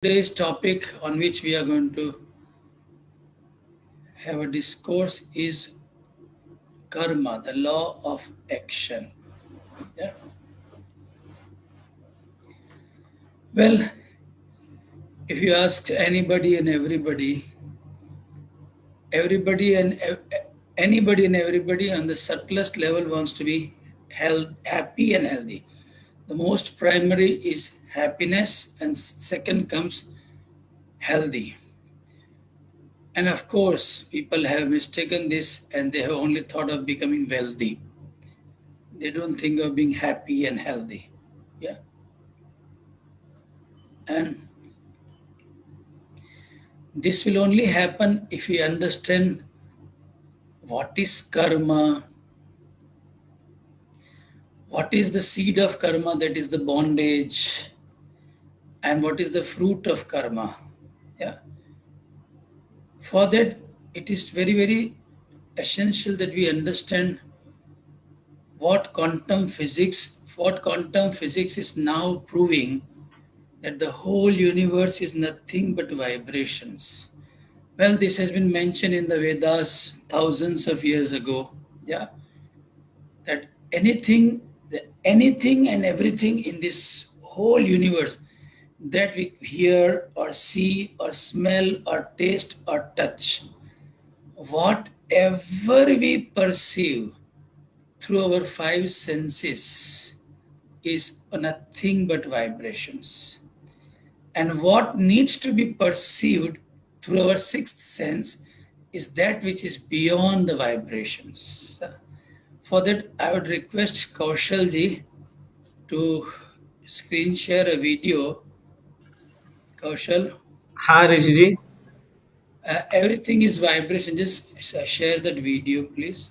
Today's topic on which we are going to have a discourse is karma, the law of action. Yeah. Well, if you ask anybody and everybody and anybody and everybody on the subtlest level wants to be happy and healthy. The most primary is happiness, and second comes healthy. And of course, people have mistaken this and they have only thought of becoming wealthy. They don't think of being happy and healthy. Yeah. And this will only happen if we understand what is karma, what is the seed of karma, that is the bondage, and what is the fruit of karma. Yeah. For that, it is very, very essential that we understand what quantum physics is now proving, that the whole universe is nothing but vibrations. Well, this has been mentioned in the Vedas thousands of years ago. Yeah, that anything and everything in this whole universe that we hear or see or smell or taste or touch, whatever we perceive through our five senses is nothing but vibrations. And what needs to be perceived through our sixth sense is that which is beyond the vibrations. For that, I would request Kaushalji to screen share a video. Kaushal, हाँ ऋषि जी everything is vibration. Just share that video, please.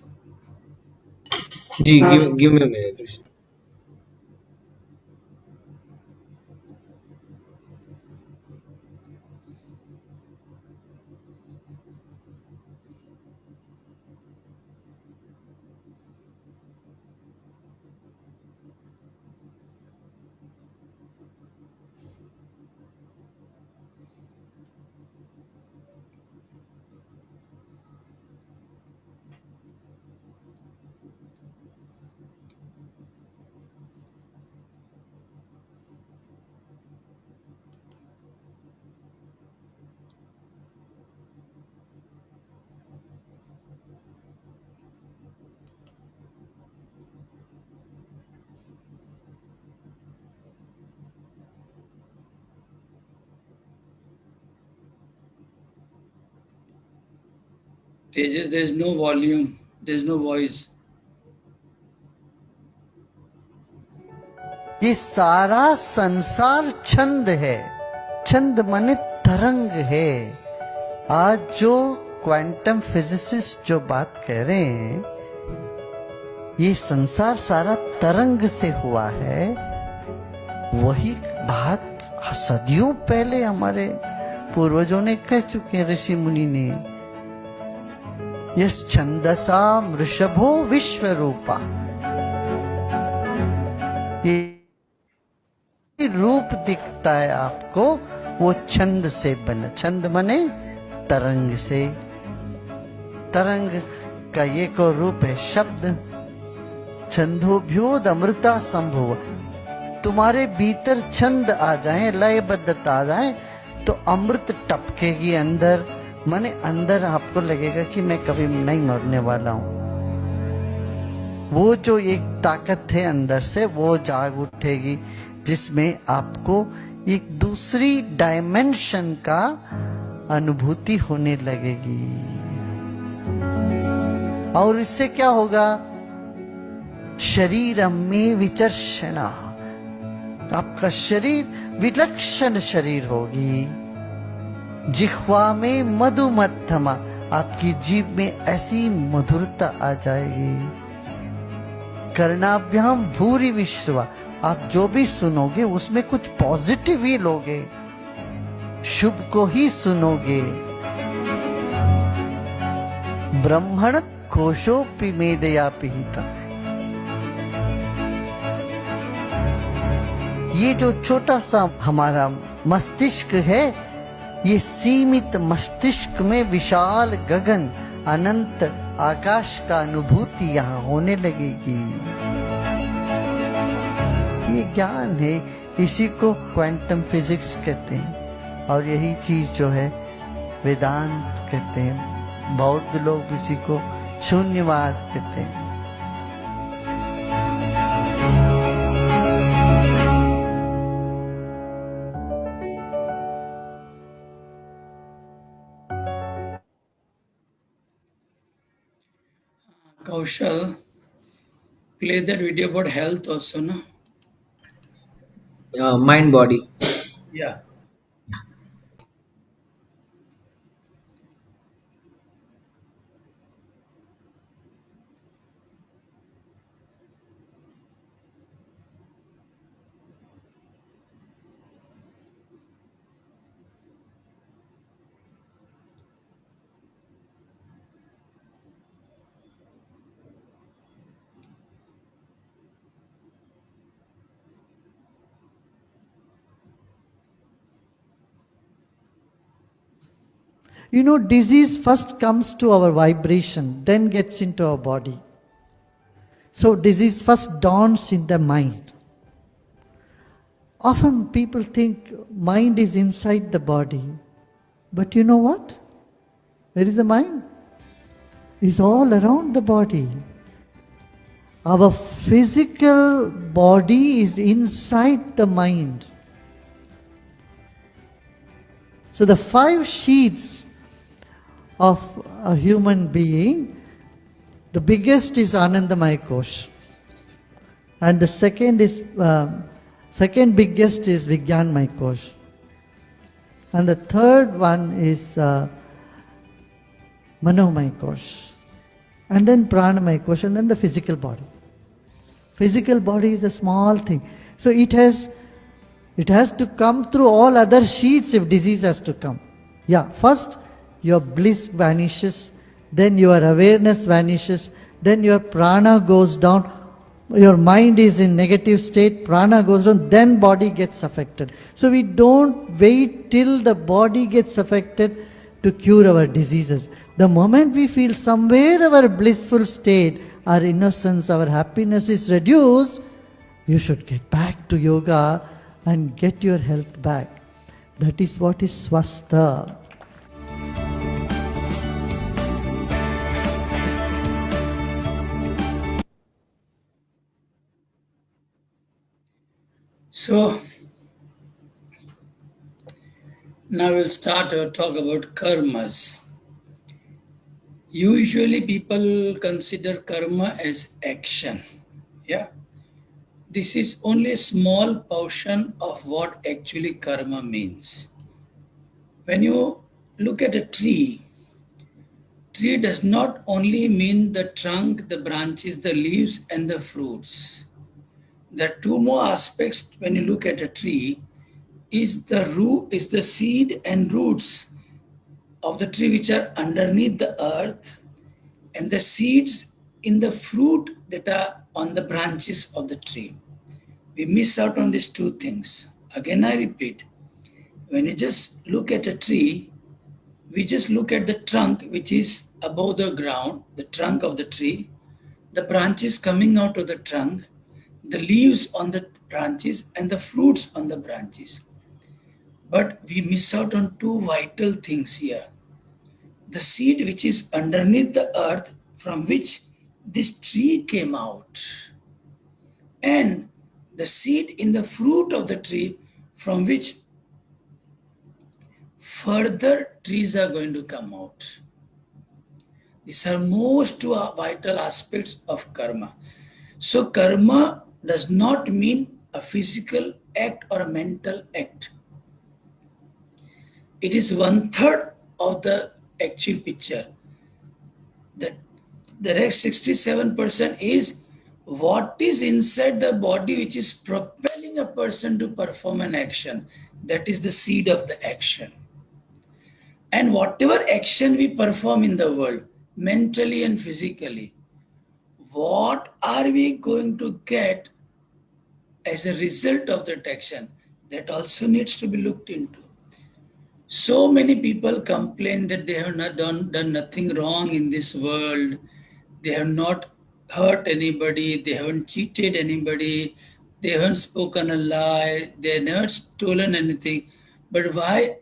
Ji give me a minute Rishi Tejas, there's no volume, there's no voice. ये सारा संसार छंद है, छंद माने तरंग है। आज जो क्वांटम फिजिसिस्ट जो बात कह रहे हैं, ये संसार सारा तरंग से हुआ है। वही बात सदियों पहले हमारे पूर्वजों ने कह चुके हैं, ऋषि मुनि ने। यस छंदसा वृषभो विश्व रूपा, ये रूप दिखता है आपको, वो छंद से बना। छंद माने तरंग से। तरंग का ये को रूप है शब्द। छंदोभ्योद अमृता संभव। तुम्हारे भीतर छंद आ जाए, लयबद्धता आ जाए, तो अमृत टपकेगी अंदर। माने अंदर आपको लगेगा कि मैं कभी नहीं मरने वाला हूं। वो जो एक ताकत है अंदर से, वो जाग उठेगी, जिसमें आपको एक दूसरी डायमेंशन का अनुभूति होने लगेगी। और इससे क्या होगा? शरीर में विचर्षणा, आपका शरीर विलक्षण शरीर होगी। जिह्वा में मधुमत्थमा, आपकी जीभ में ऐसी मधुरता आ जाएगी। कर्णाभ्याम भूरि विश्वा, आप जो भी सुनोगे उसमें कुछ पॉजिटिव ही लोगे, शुभ को ही सुनोगे। ब्रह्मण कोशोपि मेदया पिहिता, ये जो छोटा सा हमारा मस्तिष्क है, ये सीमित मस्तिष्क में विशाल गगन, अनंत आकाश का अनुभूति यहाँ होने लगेगी। ये ज्ञान है, इसी को क्वांटम फिजिक्स कहते हैं, और यही चीज जो है वेदांत कहते हैं। बौद्ध लोग इसी को शून्यवाद कहते हैं। Kaushal, play that video about health also, no? Mind body. Yeah. You know, disease first comes to our vibration, then gets into our body. So disease first dawns in the mind. Often people think mind is inside the body. But you know what? Where is the mind? It's all around the body. Our physical body is inside the mind. So the 5 sheaths of a human being, the biggest is Anandamaya Kosh, and the second biggest is Vijnanmaya Kosh, and the third one is Manomaya Kosh, and then Pranamaya Kosh, and then the physical body. Physical body is a small thing, so it has to come through all other sheaths if disease has to come. Yeah, first your bliss vanishes, then your awareness vanishes, then your prana goes down, your mind is in negative state, prana goes down, then body gets affected. So we don't wait till the body gets affected to cure our diseases. The moment we feel somewhere our blissful state, our innocence, our happiness is reduced, you should get back to yoga and get your health back. That is what is swastha. So now we'll start to talk about karmas. Usually people consider karma as action. Yeah. This is only a small portion of what actually karma means. When you look at a tree does not only mean the trunk, the branches, the leaves, and the fruits. There are 2 more aspects when you look at a tree. Is the root, is the seed and roots of the tree which are underneath the earth, and the seeds in the fruit that are on the branches of the tree. We miss out on these 2 things. Again, I repeat, when you just look at a tree, we just look at the trunk which is above the ground, the trunk of the tree, the branches coming out of the trunk, the leaves on the branches, and the fruits on the branches. But we miss out on 2 vital things here. The seed which is underneath the earth from which this tree came out, and the seed in the fruit of the tree from which further trees are going to come out. These are most 2 vital aspects of karma. So karma does not mean a physical act or a mental act. It is 1/3 of the actual picture. The rest 67% is what is inside the body which is propelling a person to perform an action. That is the seed of the action. And whatever action we perform in the world, mentally and physically, what are we going to get as a result of that action? That also needs to be looked into. So many people complain that they have not done nothing wrong in this world. They have not hurt anybody. They haven't cheated anybody. They haven't spoken a lie. They have never stolen anything. But why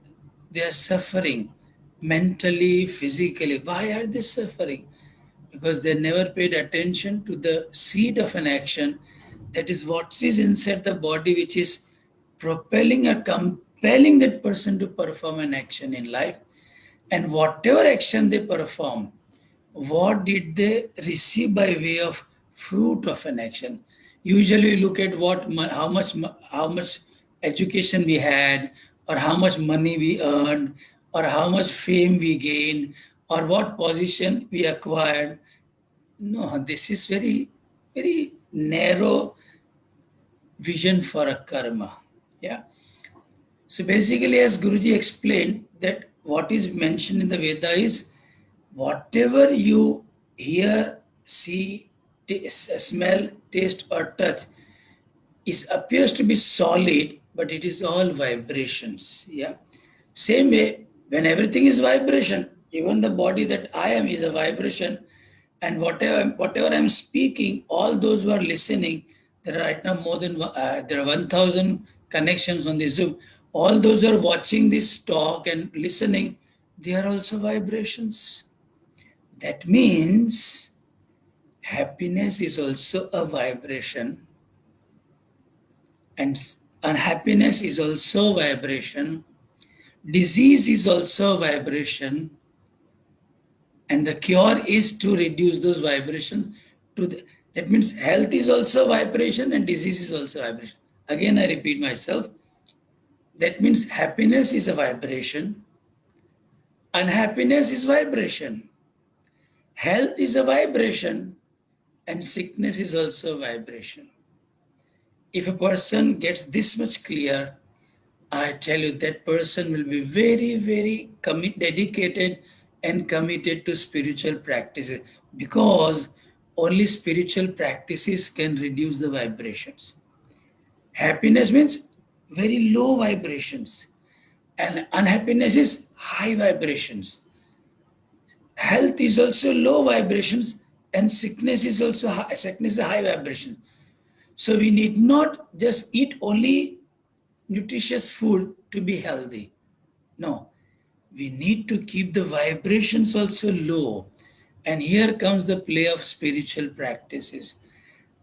they are suffering mentally, physically? Why are they suffering? Because they never paid attention to the seed of an action, that is what is inside the body, which is propelling or compelling that person to perform an action in life. And whatever action they perform, what did they receive by way of fruit of an action? Usually we look at how much education we had, or how much money we earned, or how much fame we gained, or what position we acquired. No, this is very, very narrow vision for a karma. Yeah. So basically, as Guruji explained, that what is mentioned in the Veda is whatever you hear, see, smell, taste, or touch appears to be solid, but it is all vibrations. Yeah. Same way, when everything is vibration, even the body that I am is a vibration, and whatever I'm speaking, all those who are listening, there are right now there are 1,000 connections on the Zoom. All those who are watching this talk and listening, they are also vibrations. That means happiness is also a vibration, and unhappiness is also vibration. Disease is also a vibration, and the cure is to reduce those vibrations that means health is also vibration and disease is also vibration. Again, I repeat myself. That means happiness is a vibration, unhappiness is vibration, health is a vibration, and sickness is also a vibration. If a person gets this much clear, I tell you that person will be very, very dedicated and committed to spiritual practices, because only spiritual practices can reduce the vibrations. Happiness means very low vibrations, and unhappiness is high vibrations. Health is also low vibrations, and sickness is also high vibration. So we need not just eat only nutritious food to be healthy. No, we need to keep the vibrations also low. And here comes the play of spiritual practices.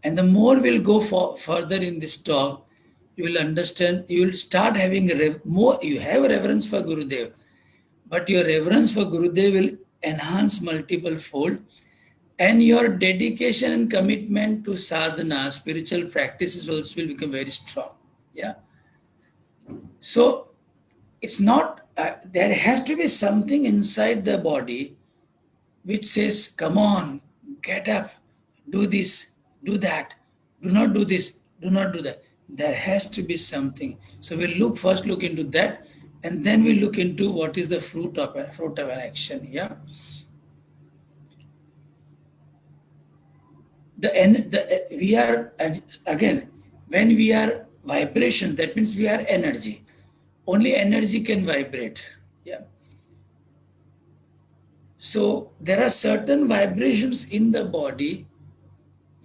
And the more we'll go further in this talk, you will understand, you will start having you have reverence for Gurudev, but your reverence for Gurudev will enhance multiple fold, and your dedication and commitment to sadhana, spiritual practices also will become very strong. Yeah. So it's not, there has to be something inside the body which says, come on, get up, do this, do that, do not do this, do not do that. There has to be something. So we'll first look into that, and then we'll look into what is the fruit of an action. Yeah. We are, and again, when we are vibrations, that means we are energy. Only energy can vibrate. Yeah. So there are certain vibrations in the body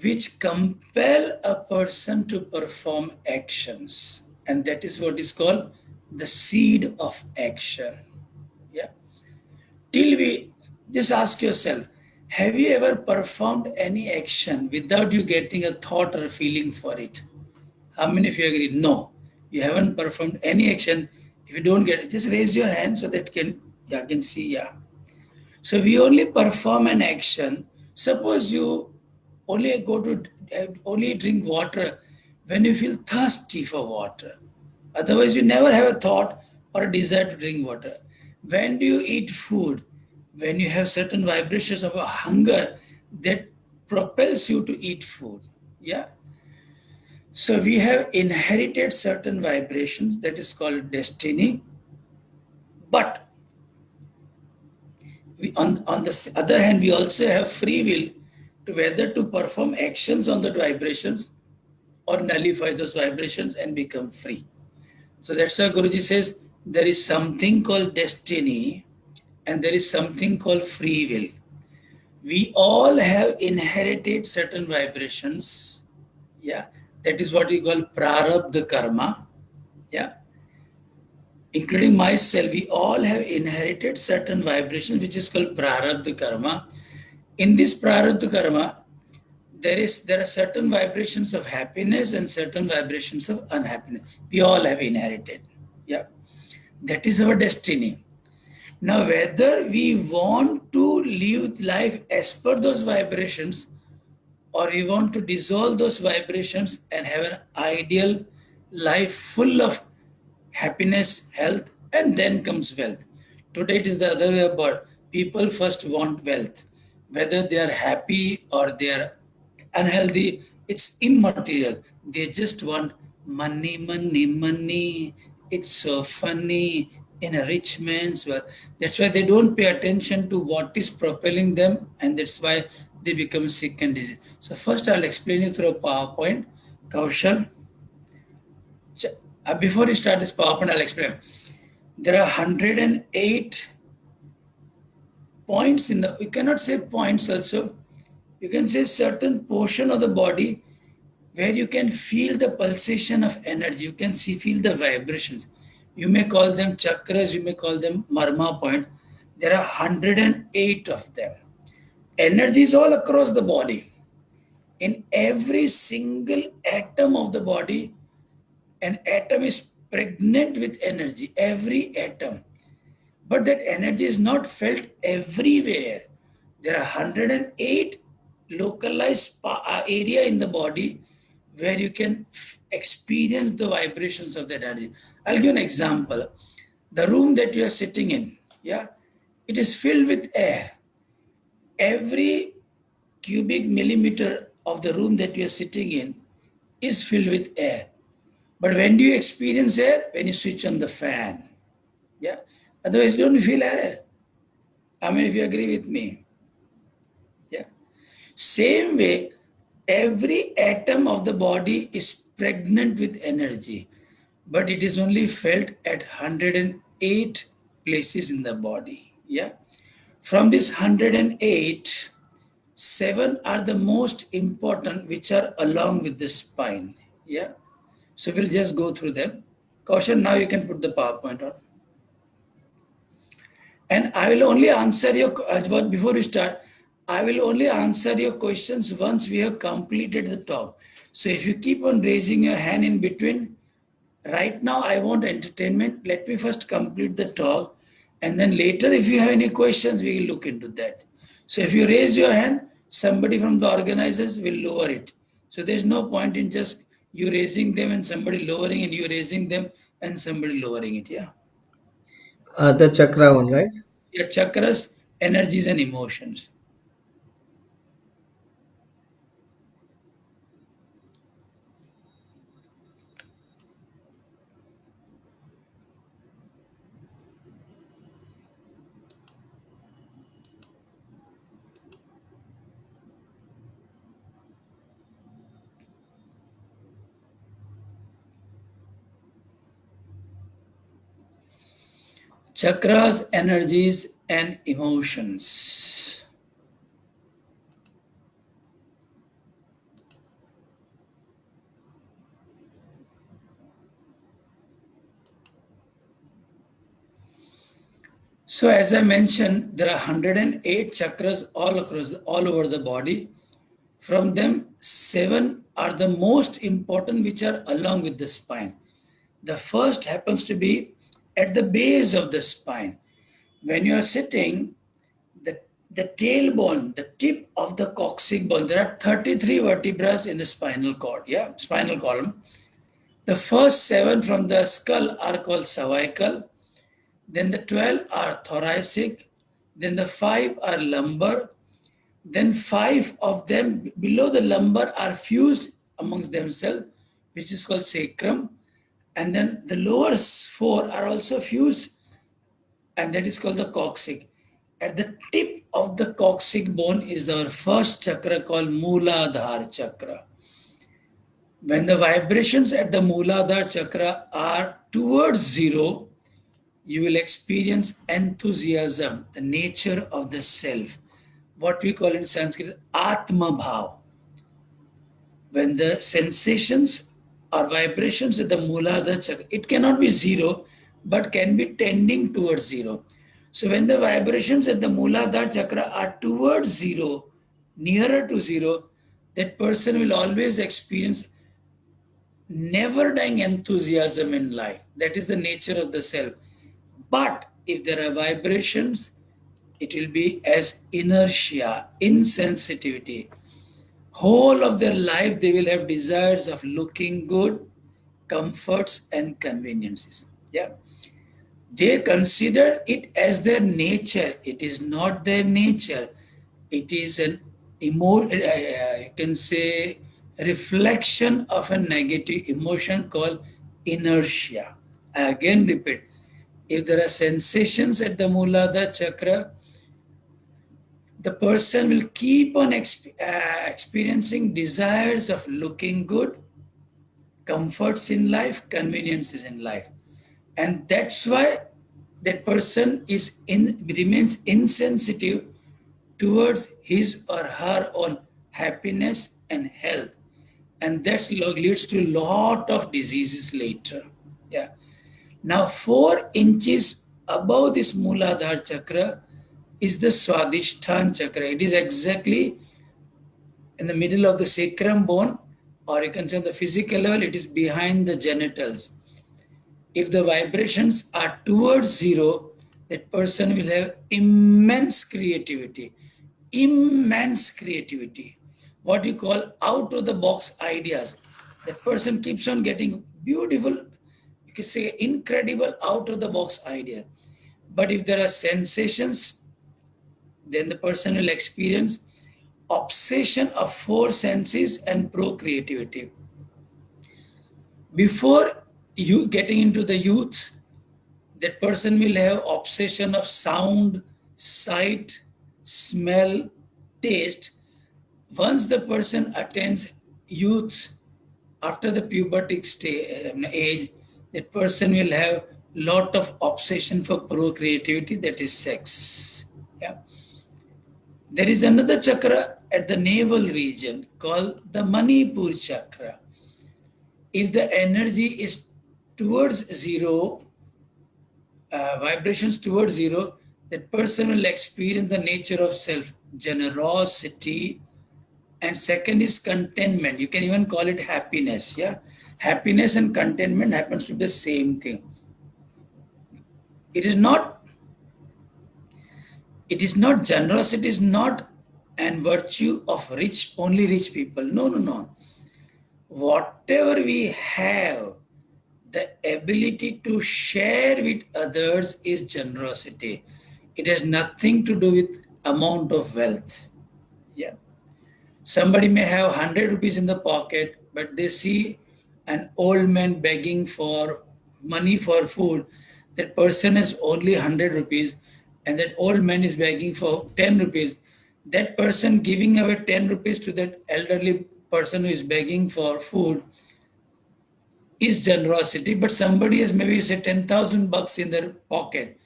which compel a person to perform actions, and that is what is called the seed of action. Yeah. Till we just ask yourself, have you ever performed any action without you getting a thought or a feeling for it? How many of you agree? No, you haven't performed any action. If you don't get it, just raise your hand so that I can see. Yeah. So we only perform an action. Suppose you only drink water when you feel thirsty for water. Otherwise, you never have a thought or a desire to drink water. When do you eat food? When you have certain vibrations of a hunger that propels you to eat food. Yeah. So we have inherited certain vibrations, that is called destiny. But on the other hand, we also have free will to whether to perform actions on the vibrations or nullify those vibrations and become free. So that's why Guruji says there is something called destiny and there is something called free will. We all have inherited certain vibrations. Yeah. That is what we call Prarabdha Karma. Yeah. Including myself, we all have inherited certain vibrations, which is called Prarabdha Karma. In this Prarabdha Karma, there are certain vibrations of happiness and certain vibrations of unhappiness. We all have inherited. Yeah. That is our destiny. Now, whether we want to live life as per those vibrations or we want to dissolve those vibrations and have an ideal life full of happiness, health, and then comes wealth. Today it is the other way about. People first want wealth. Whether they are happy or they are unhealthy, it's immaterial. They just want money, money, money. It's so funny in a rich man's world. That's why they don't pay attention to what is propelling them, and that's why they become sick and disease. So first I'll explain you through a PowerPoint. Kaushal, before you start this PowerPoint, I'll explain. There are 108 points in the, we cannot say points also, you can say certain portion of the body where you can feel the pulsation of energy, you can see, feel the vibrations. You may call them chakras, you may call them marma point. There are 108 of them. Energy is all across the body. In every single atom of the body, an atom is pregnant with energy, every atom. But that energy is not felt everywhere. There are 108 localized area in the body where you can experience the vibrations of that energy. I'll give an example. The room that you are sitting in, yeah, it is filled with air. Every cubic millimeter of the room that you are sitting in is filled with air. But when do you experience air? When you switch on the fan. Yeah. Otherwise, you don't feel air. I mean, if you agree with me. Yeah. Same way, every atom of the body is pregnant with energy, but it is only felt at 108 places in the body. Yeah. From this 108, 7 are the most important, which are along with the spine. Yeah. So we'll just go through them. Caution, now you can put the PowerPoint on. And I will only answer your, before we start, I will only answer your questions once we have completed the talk. So if you keep on raising your hand in between, right now I want entertainment. Let me first complete the talk. And then later, if you have any questions, we will look into that. So if you raise your hand, somebody from the organizers will lower it. So there's no point in just you raising them and somebody lowering and you raising them and somebody lowering it. Yeah. The chakra one, right? Your chakras, energies, and emotions. Chakras, energies, and emotions. So as I mentioned, there are 108 chakras all over the body. From them, 7 are the most important, which are along with the spine. The first happens to be at the base of the spine. When you are sitting, the tailbone, the tip of the coccyx bone, there are 33 vertebrae in the spinal cord, yeah, spinal column. The first 7 from the skull are called cervical, then the 12 are thoracic, then the 5 are lumbar, then 5 of them below the lumbar are fused amongst themselves, which is called sacrum, and then the lower 4 are also fused, and that is called the coccyx. At the tip of the coccyx bone is our first chakra called Mooladhara chakra. When the vibrations at the Mooladhara chakra are towards zero, you will experience enthusiasm, the nature of the self, what we call in Sanskrit Atma Bhav. When the sensations or vibrations at the Muladhara chakra, it cannot be zero, but can be tending towards zero. So when the vibrations at the Muladhara chakra are towards zero, nearer to zero, that person will always experience never dying enthusiasm in life. That is the nature of the self. But if there are vibrations, it will be as inertia, insensitivity. Whole of their life, they will have desires of looking good, comforts, and conveniences. Yeah. They consider it as their nature. It is not their nature. It is an you can say, reflection of a negative emotion called inertia. I again repeat, if there are sensations at the Muladhara chakra, the person will keep on experiencing desires of looking good, comforts in life, conveniences in life. And that's why that person remains insensitive towards his or her own happiness and health. And that leads to a lot of diseases later. Yeah. Now, 4 inches above this Muladhara chakra is the Swadhisthana chakra. It is exactly in the middle of the sacrum bone, or you can say on the physical level, it is behind the genitals. If the vibrations are towards zero, that person will have immense creativity. Immense creativity. What you call out of the box ideas. That person keeps on getting beautiful, you can say incredible out of the box idea. But if there are sensations, then the person will experience obsession of 4 senses and procreativity. Before you getting into the youth, that person will have obsession of sound, sight, smell, taste. Once the person attains youth, after the pubertic age, that person will have lot of obsession for procreativity, that is sex. Yeah. There is another chakra at the navel region called the Manipur chakra. If the energy is towards zero, vibrations towards zero, that person will experience the nature of self, generosity, and second is contentment. You can even call it happiness. Yeah, happiness and contentment happens to be the same thing. It is not. It is not generosity. Is not an virtue of only rich people. No, no, no. Whatever we have, the ability to share with others is generosity. It has nothing to do with amount of wealth. Yeah. Somebody may have 100 rupees in the pocket, but they see an old man begging for money for food. That person has only 100 rupees, and that old man is begging for 10 rupees. That person giving away 10 rupees to that elderly person who is begging for food is generosity, but somebody has maybe say 10,000 bucks in their pocket,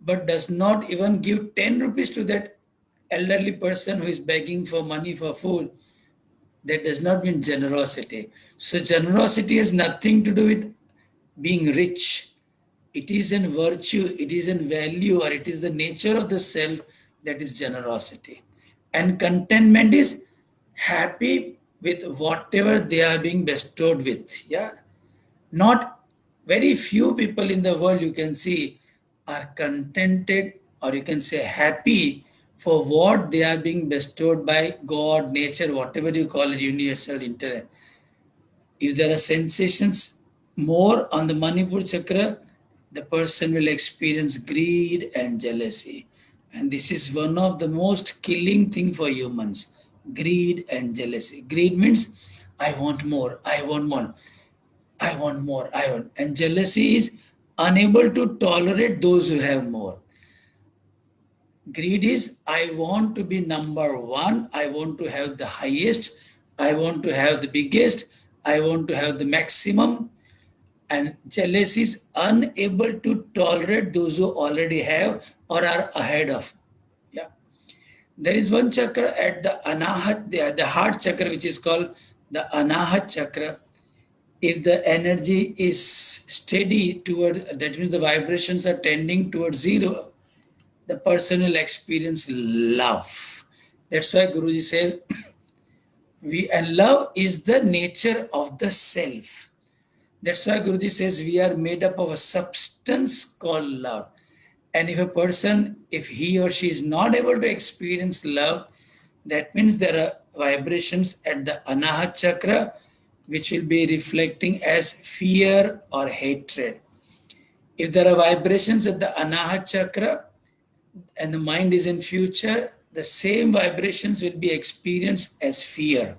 but does not even give 10 rupees to that elderly person who is begging for money for food. That does not mean generosity. So generosity has nothing to do with being rich. It is in virtue, it is in value, or it is the nature of the self, that is generosity. And contentment is happy with whatever they are being bestowed with. Yeah. Not very few people in the world you can see are contented, or you can say happy for what they are being bestowed by God, nature, whatever you call it, universal intelligence. If there are sensations more on the Manipur chakra, the person will experience greed and jealousy. And this is one of the most killing thing for humans. Greed and jealousy. Greed means I want more, I want more. I want more, I want. And jealousy is unable to tolerate those who have more. Greed is I want to be number one, I want to have the highest, I want to have the biggest, I want to have the maximum. And jealousy is unable to tolerate those who already have or are ahead of. Yeah. There is one chakra at the Anahat, the heart chakra, which is called the Anahat chakra. If the energy is steady toward, that means the vibrations are tending towards zero, the person will experience love. That's why Guruji says, and love is the nature of the self. That's why Guruji says we are made up of a substance called love. And if a person, if he or she is not able to experience love, that means there are vibrations at the Anahat chakra which will be reflecting as fear or hatred. If there are vibrations at the Anahat chakra and the mind is in future, the same vibrations will be experienced as fear.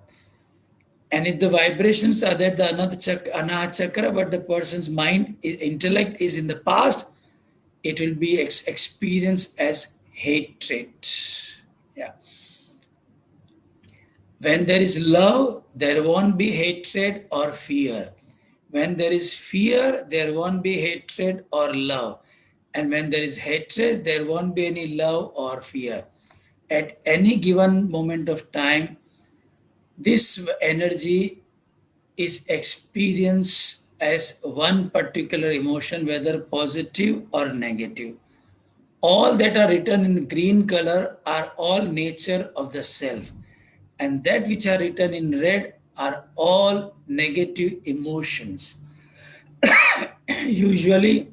And if the vibrations are at the Anahat chakra, but the person's mind, intellect is in the past, it will be experienced as hatred. Yeah. When there is love, there won't be hatred or fear. When there is fear, there won't be hatred or love. And when there is hatred, there won't be any love or fear. At any given moment of time, this energy is experienced as one particular emotion, whether positive or negative. All that are written in green color are all nature of the self. And that which are written in red are all negative emotions. Usually,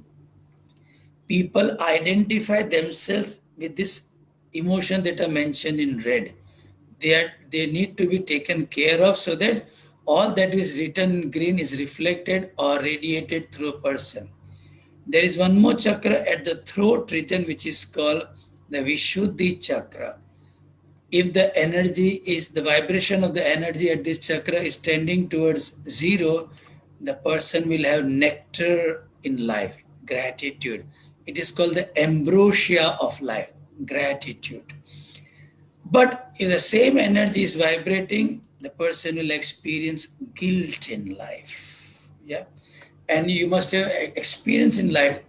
people identify themselves with this emotion that are mentioned in red. They need to be taken care of so that all that is written in green is reflected or radiated through a person. There is one more chakra at the throat region which is called the Vishuddhi chakra. If the energy is, the vibration of the energy at this chakra is tending towards zero, the person will have nectar in life, gratitude. It is called the ambrosia of life, gratitude. But if the same energy is vibrating, the person will experience guilt in life. Yeah. And you must have experience in life.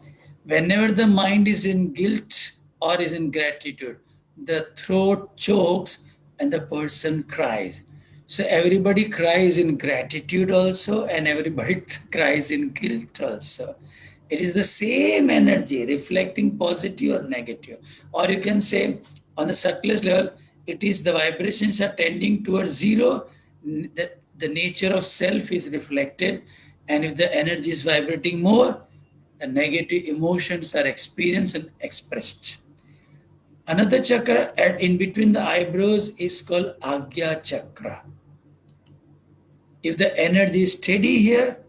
Whenever the mind is in guilt or is in gratitude, the throat chokes and the person cries. So everybody cries in gratitude also, and everybody cries in guilt also. It is the same energy reflecting positive or negative. Or you can say on the subtlest level, it is the vibrations are tending towards zero, that the nature of self is reflected. And if the energy is vibrating more, the negative emotions are experienced and expressed. Another chakra in between the eyebrows is called Agya chakra. If the energy is steady here,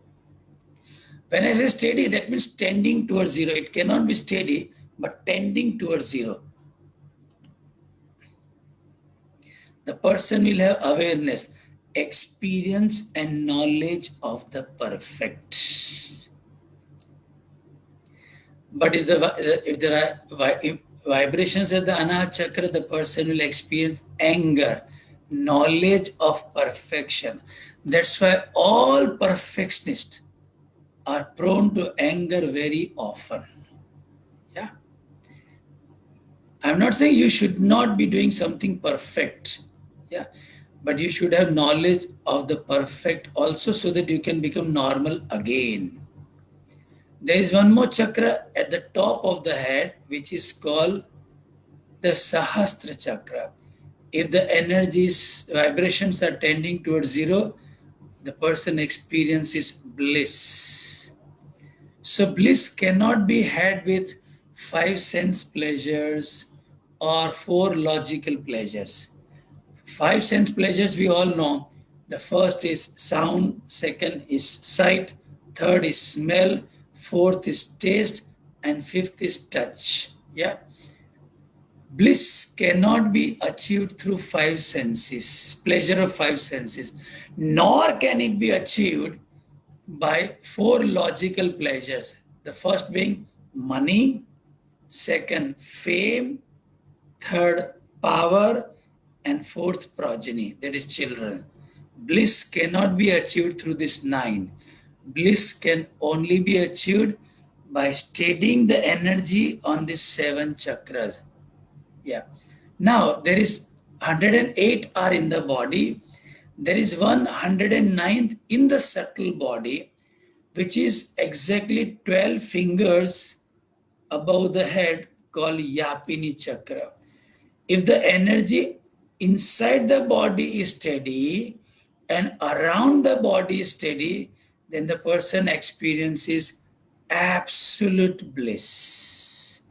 when I say steady, that means tending towards zero. It cannot be steady, but tending towards zero. The person will have awareness, experience, and knowledge of the perfect. But if there are vibrations at the Anahat chakra, the person will experience anger, knowledge of perfection. That's why all perfectionists are prone to anger very often. Yeah. I'm not saying you should not be doing something perfect. Yeah. But you should have knowledge of the perfect also so that you can become normal again. There is one more chakra at the top of the head which is called the Sahasra chakra. If the energies, vibrations are tending towards zero, the person experiences bliss. So bliss cannot be had with five sense pleasures or four logical pleasures. Five sense pleasures we all know. The first is sound, second is sight, third is smell, fourth is taste, and fifth is touch. Yeah. Bliss cannot be achieved through five senses, pleasure of five senses, nor can it be achieved by four logical pleasures. The first being money, second, fame, third, power, and fourth, progeny, that is, children. Bliss cannot be achieved through this nine. Bliss can only be achieved by steadying the energy on the 7 chakras. Yeah. Now, there is 108 are in the body. There is 109th in the subtle body, which is exactly 12 fingers above the head, called Yapini chakra. If the energy inside the body is steady and around the body is steady, then the person experiences absolute bliss.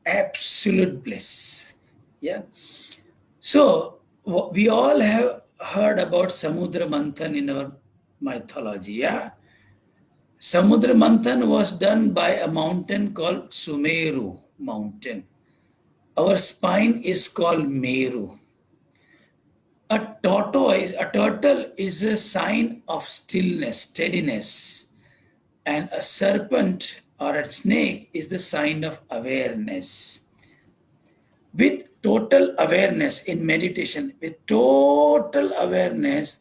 Absolute bliss. Yeah. So we all have heard about Samudra Manthan in our mythology. Yeah. Samudra Manthan was done by a mountain called Sumeru mountain. Our spine is called Meru. A turtle is a sign of stillness, steadiness, and a serpent or a snake is the sign of awareness. With total awareness in meditation, with total awareness,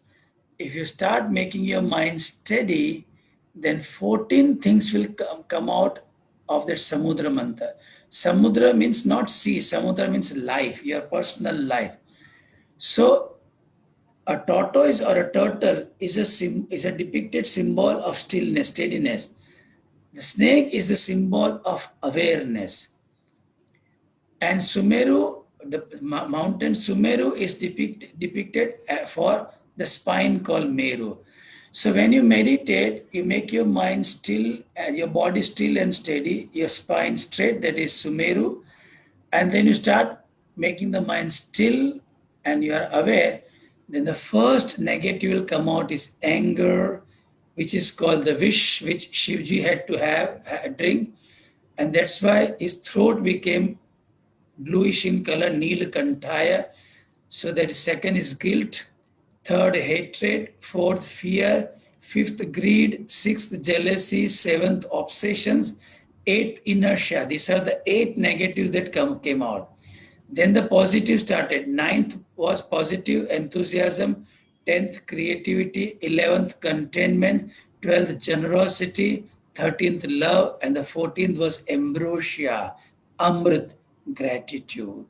if you start making your mind steady, then 14 things will come out of that Samudra Mantha. Samudra means not sea, Samudra means life, your personal life. So a tortoise or a turtle is a depicted symbol of stillness, steadiness. The snake is the symbol of awareness. And Sumeru, the mountain Sumeru is depicted for the spine called Meru. So when you meditate, you make your mind still, your body still and steady, your spine straight, that is Sumeru, and then you start making the mind still and you are aware, then the first negative will come out is anger, which is called the wish, which Shivji had to have a drink, and that's why his throat became bluish in color, Neelkantaya. So that second is guilt, third hatred, fourth fear, fifth greed, sixth jealousy, seventh obsessions, eighth inertia. These are the 8 negatives that came out. Then the positive started. Ninth was positive enthusiasm, 10th creativity, 11th contentment, 12th generosity, 13th love, and the 14th was ambrosia, amrit, gratitude.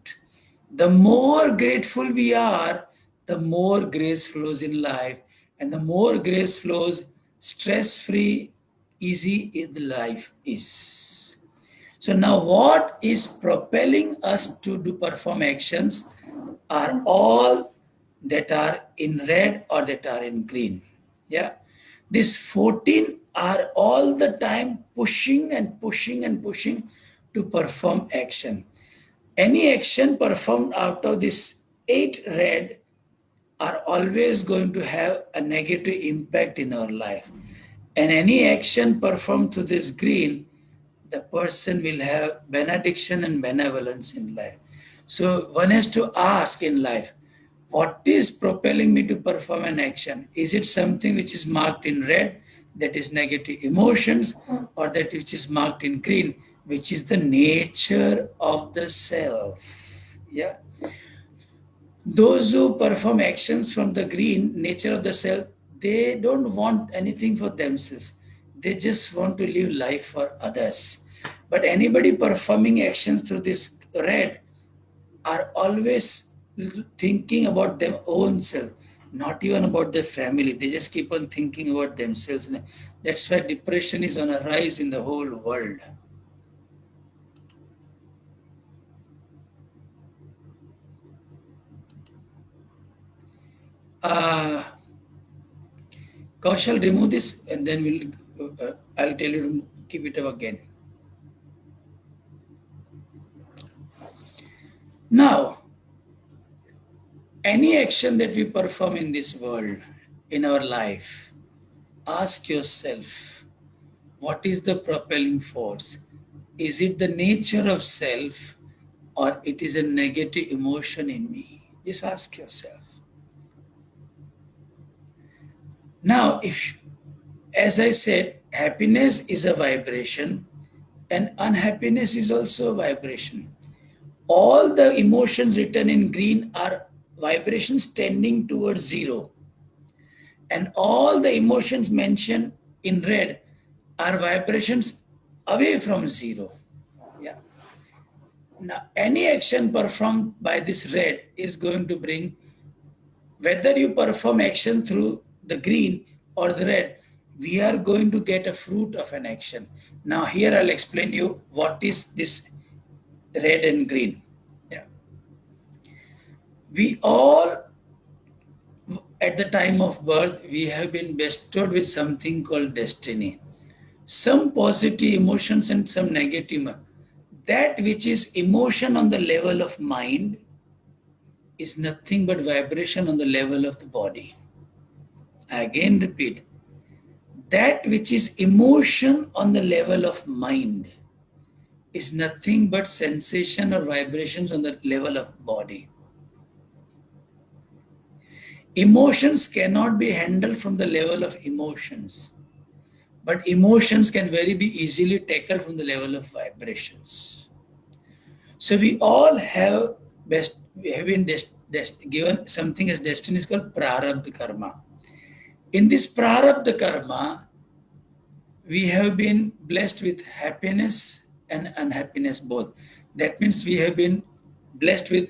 The more grateful we are, the more grace flows in life, and the more grace flows, stress-free, easy the life is. So now what is propelling us to do perform actions are all that are in red or that are in green. Yeah. These 14 are all the time pushing and pushing and pushing to perform action. Any action performed out of this 8 red are always going to have a negative impact in our life. And any action performed through this green, the person will have benediction and benevolence in life. So one has to ask in life, what is propelling me to perform an action? Is it something which is marked in red, that is negative emotions, or that which is marked in green, which is the nature of the self? Yeah. Those who perform actions from the green nature of the self, they don't want anything for themselves. They just want to live life for others. But anybody performing actions through this red are always thinking about their own self, not even about their family. They just keep on thinking about themselves. That's why depression is on a rise in the whole world. Kaushal, remove this and then I'll tell you to keep it up again. Now, any action that we perform in this world, in our life, ask yourself, what is the propelling force? Is it the nature of self or it is a negative emotion in me? Just ask yourself. Now, as I said, happiness is a vibration and unhappiness is also a vibration. All the emotions written in green are vibrations tending towards zero. And all the emotions mentioned in red are vibrations away from zero. Yeah. Now, any action performed by this red is going to bring, whether you perform action through the green or the red, we are going to get a fruit of an action. Now, here I'll explain you what is this red and green. Yeah. We all, at the time of birth, we have been bestowed with something called destiny. Some positive emotions and some negative. That which is emotion on the level of mind is nothing but vibration on the level of the body. I again repeat, that which is emotion on the level of mind is nothing but sensation or vibrations on the level of body. Emotions cannot be handled from the level of emotions, but emotions can very be easily tackled from the level of vibrations. So we all have been given something as destiny is called Prarabdha Karma. In this Prarabdha Karma, we have been blessed with happiness and unhappiness both. That means we have been blessed with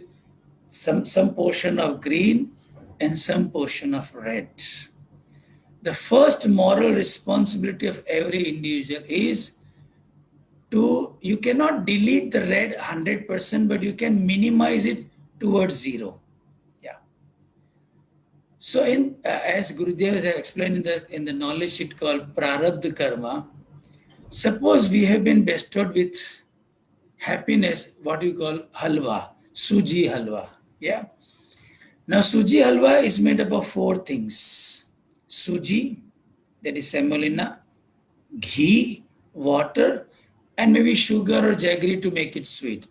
some portion of green and some portion of red. The first moral responsibility of every individual is to, you cannot delete the red 100%, but you can minimize it towards zero. Yeah. So as Gurudev has explained in the knowledge sheet called Prarabdha Karma, suppose we have been bestowed with happiness, what we call halwa, suji halwa. Yeah. Now suji halwa is made up of four things. Suji, that is semolina, ghee, water, and maybe sugar or jaggery to make it sweet.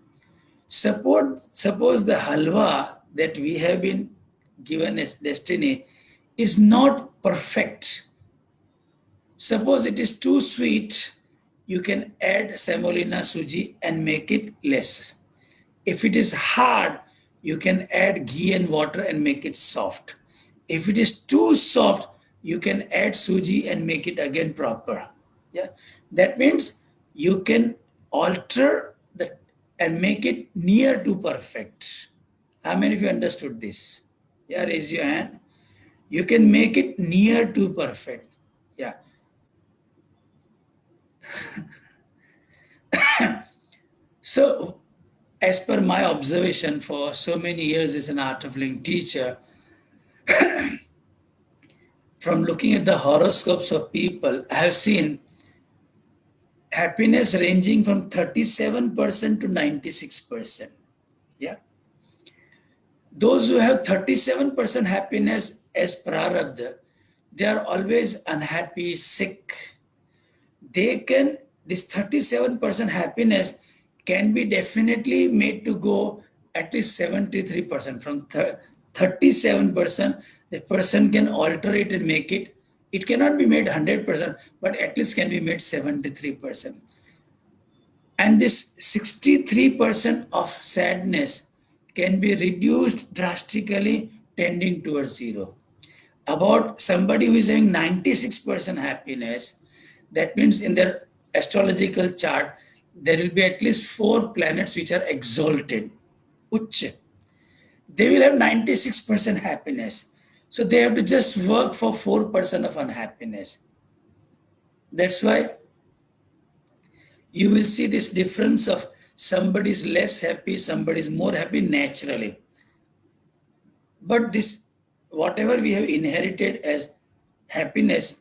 Suppose the halwa that we have been given as destiny is not perfect. Suppose it is too sweet, you can add semolina suji and make it less. If it is hard, you can add ghee and water and make it soft. If it is too soft, you can add suji and make it again proper. Yeah, that means you can alter and make it near to perfect. How many of you understood this? Yeah, raise your hand. You can make it near to perfect. Yeah. So, as per my observation for so many years as an art of living teacher, from looking at the horoscopes of people, I have seen happiness ranging from 37% to 96%. Yeah. Those who have 37% happiness as prarabdha, they are always unhappy, sick. This 37% happiness can be definitely made to go at least 73%. From 37%, the person can alter it and make it. It cannot be made 100%, but at least can be made 73%. And this 63% of sadness can be reduced drastically, tending towards zero. About somebody who is having 96% happiness, that means in their astrological chart, there will be at least 4 planets which are exalted, Ucha. They will have 96% happiness. So they have to just work for 4% of unhappiness. That's why you will see this difference of somebody is less happy, somebody is more happy naturally. But this, whatever we have inherited as happiness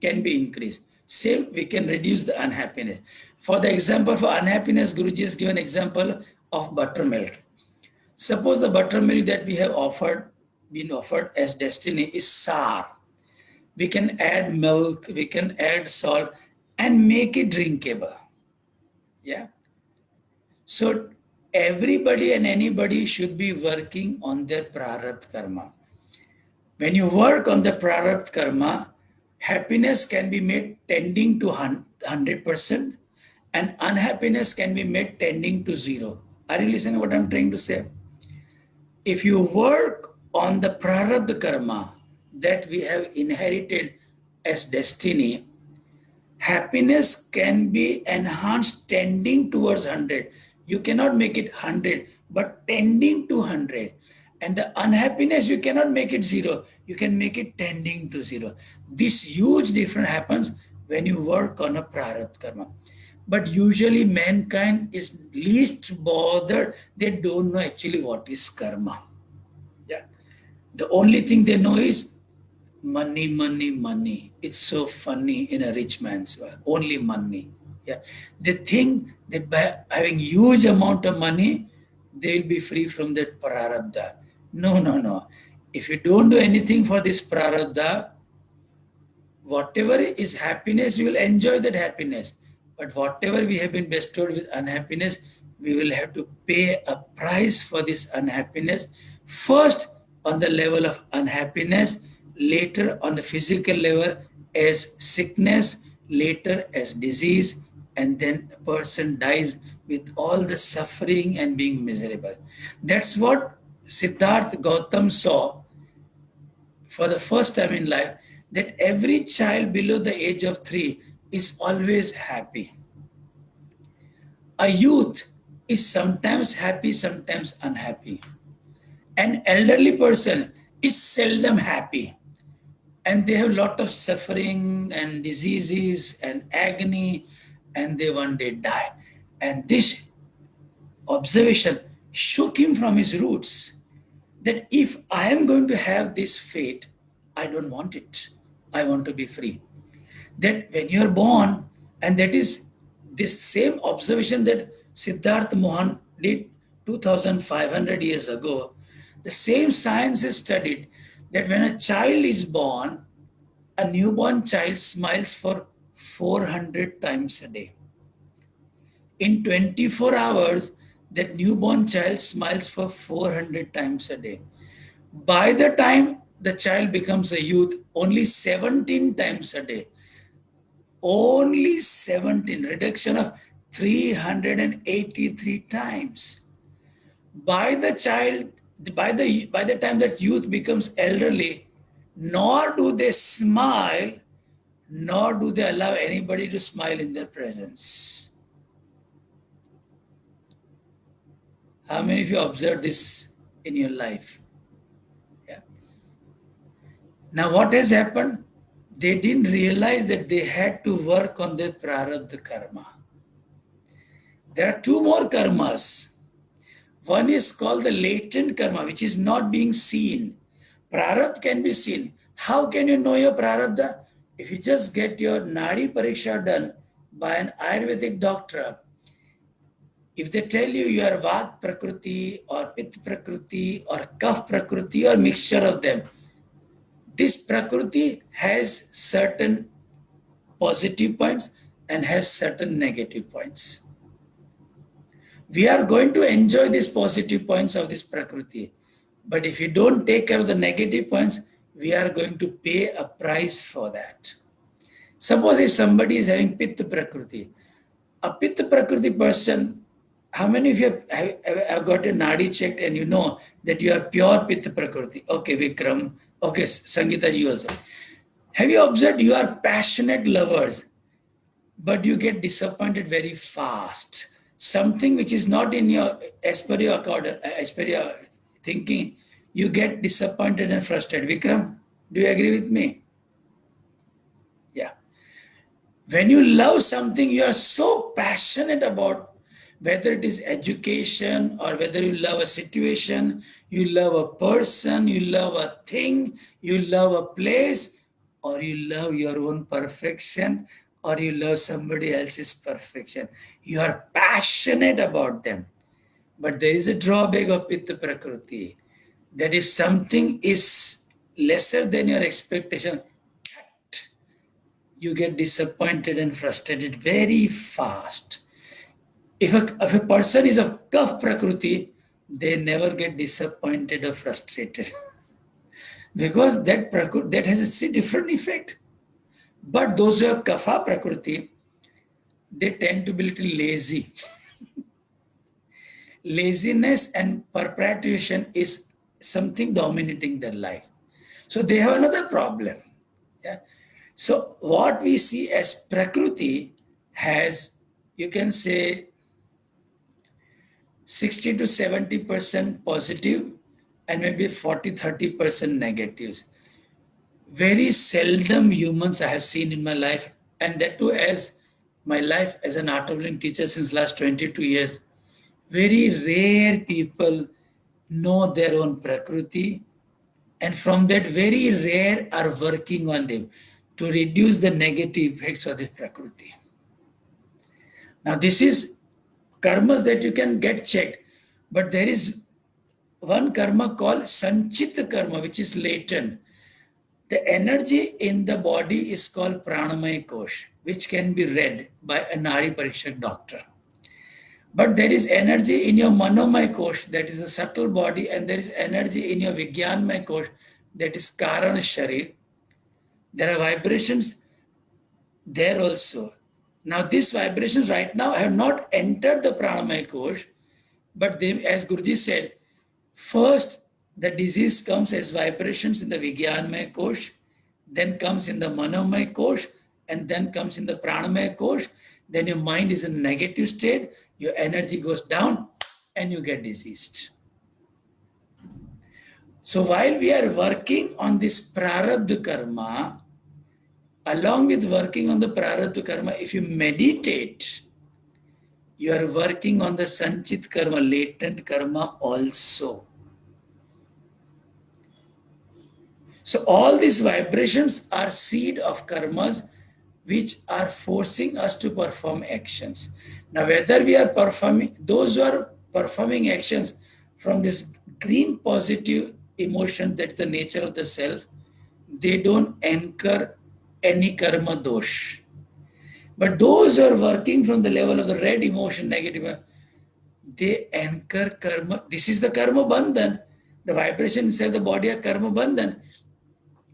can be increased. Same, we can reduce the unhappiness. For the example for unhappiness, Guruji has given example of buttermilk. Suppose the buttermilk that we have been offered as destiny is sour. We can add milk, we can add salt and make it drinkable. Yeah. So everybody and anybody should be working on their prarabdha karma. When you work on the prarabdha karma, happiness can be made tending to 100% and unhappiness can be made tending to zero. Are you listening to what I'm trying to say? If you work on the prarabdha karma that we have inherited as destiny, happiness can be enhanced tending towards 100. You cannot make it 100, but tending to 100. And the unhappiness, you cannot make it 0. You can make it tending to 0. This huge difference happens when you work on a prarabdha karma. But usually mankind is least bothered. They don't know actually what is karma. Yeah. The only thing they know is money, money, money. It's so funny in a rich man's world. Only money. Yeah. They think that by having huge amount of money, they will be free from that prarabdha. No, no, no. If you don't do anything for this prarabdha, whatever is happiness, you will enjoy that happiness. But whatever we have been bestowed with unhappiness, we will have to pay a price for this unhappiness. First, on the level of unhappiness, later on the physical level as sickness, later as disease, and then a person dies with all the suffering and being miserable. That's what Siddhartha Gautam saw for the first time in life, that every child below the age of 3 is always happy. A youth is sometimes happy, sometimes unhappy. An elderly person is seldom happy, and they have a lot of suffering and diseases and agony, and they one day die. And this observation shook him from his roots, that if I am going to have this fate, I don't want it. I want to be free. That when you are born, and that is this same observation that Siddhartha Mohan did 2500 years ago, the same science has studied that when a child is born, a newborn child smiles for 400 times a day. In 24 hours, that newborn child smiles for 400 times a day. By the time the child becomes a youth, only 17 times a day. Only 17, reduction of 383 times. By the time that youth becomes elderly, nor do they smile, nor do they allow anybody to smile in their presence. How many of you observed this in your life? Yeah. Now, what has happened? They didn't realize that they had to work on their prarabdha karma. There are two more karmas. One is called the latent karma, which is not being seen. Prarabdha can be seen. How can you know your prarabdha? If you just get your nadi pariksha done by an Ayurvedic doctor, if they tell you you are Vat Prakriti or Pit Prakriti or Kaf Prakriti or mixture of them, this Prakriti has certain positive points and has certain negative points. We are going to enjoy these positive points of this Prakriti. But if you don't take care of the negative points, we are going to pay a price for that. Suppose if somebody is having Pitta Prakriti, a Pitta Prakriti person, how many of you have got your nadi checked and you know that you are pure Pitta Prakriti? Okay, Vikram. Okay, Sangeeta, you also. Have you observed you are passionate lovers, but you get disappointed very fast? Something which is not in your, as per your thinking, you get disappointed and frustrated. Vikram, do you agree with me? Yeah. When you love something, you are so passionate about, whether it is education or whether you love a situation, you love a person, you love a thing, you love a place, or you love your own perfection, or you love somebody else's perfection. You are passionate about them. But there is a drawback of Pitta Prakriti, that if something is lesser than your expectation, you get disappointed and frustrated very fast. If a person is of Kaf Prakriti, they never get disappointed or frustrated because that has a different effect. But those who have Kapha Prakriti, they tend to be a little lazy. Laziness and perpetuation is something dominating their life. So they have another problem. Yeah? So what we see as Prakriti has, you can say, 60 to 70% positive and maybe 40-30% negatives. Very seldom humans I have seen in my life, and that too as my life as an art of living teacher since last 22 years. Very rare people know their own Prakriti, and from that very rare are working on them to reduce the negative effects of the Prakriti. Now this is karmas that you can get checked, but there is one karma called Sanchitha Karma, which is latent. The energy in the body is called pranamaya kosh, which can be read by a Nadi Parikshak doctor. But there is energy in your manomaya kosh, that is the subtle body, and there is energy in your vijnanmaya kosh, that is karana sharir. There are vibrations there also. Now, these vibrations right now have not entered the pranamaya kosh, but they, as Guruji said, first the disease comes as vibrations in the vijnanmaya kosh, then comes in the manomaya kosh, and then comes in the pranamaya kosh. Then your mind is in a negative state, your energy goes down, and you get diseased. So while we are working on this prarabdha karma, along with working on the prarabdha karma, if you meditate, you are working on the sanchit karma, latent karma also. So all these vibrations are seed of karmas which are forcing us to perform actions. Now whether we are performing, those who are performing actions from this green positive emotion, that's the nature of the self, they don't incur any karma dosh. But those who are working from the level of the red emotion, negative, they incur karma. This is the karma bandhan. The vibration inside the body are karma bandhan.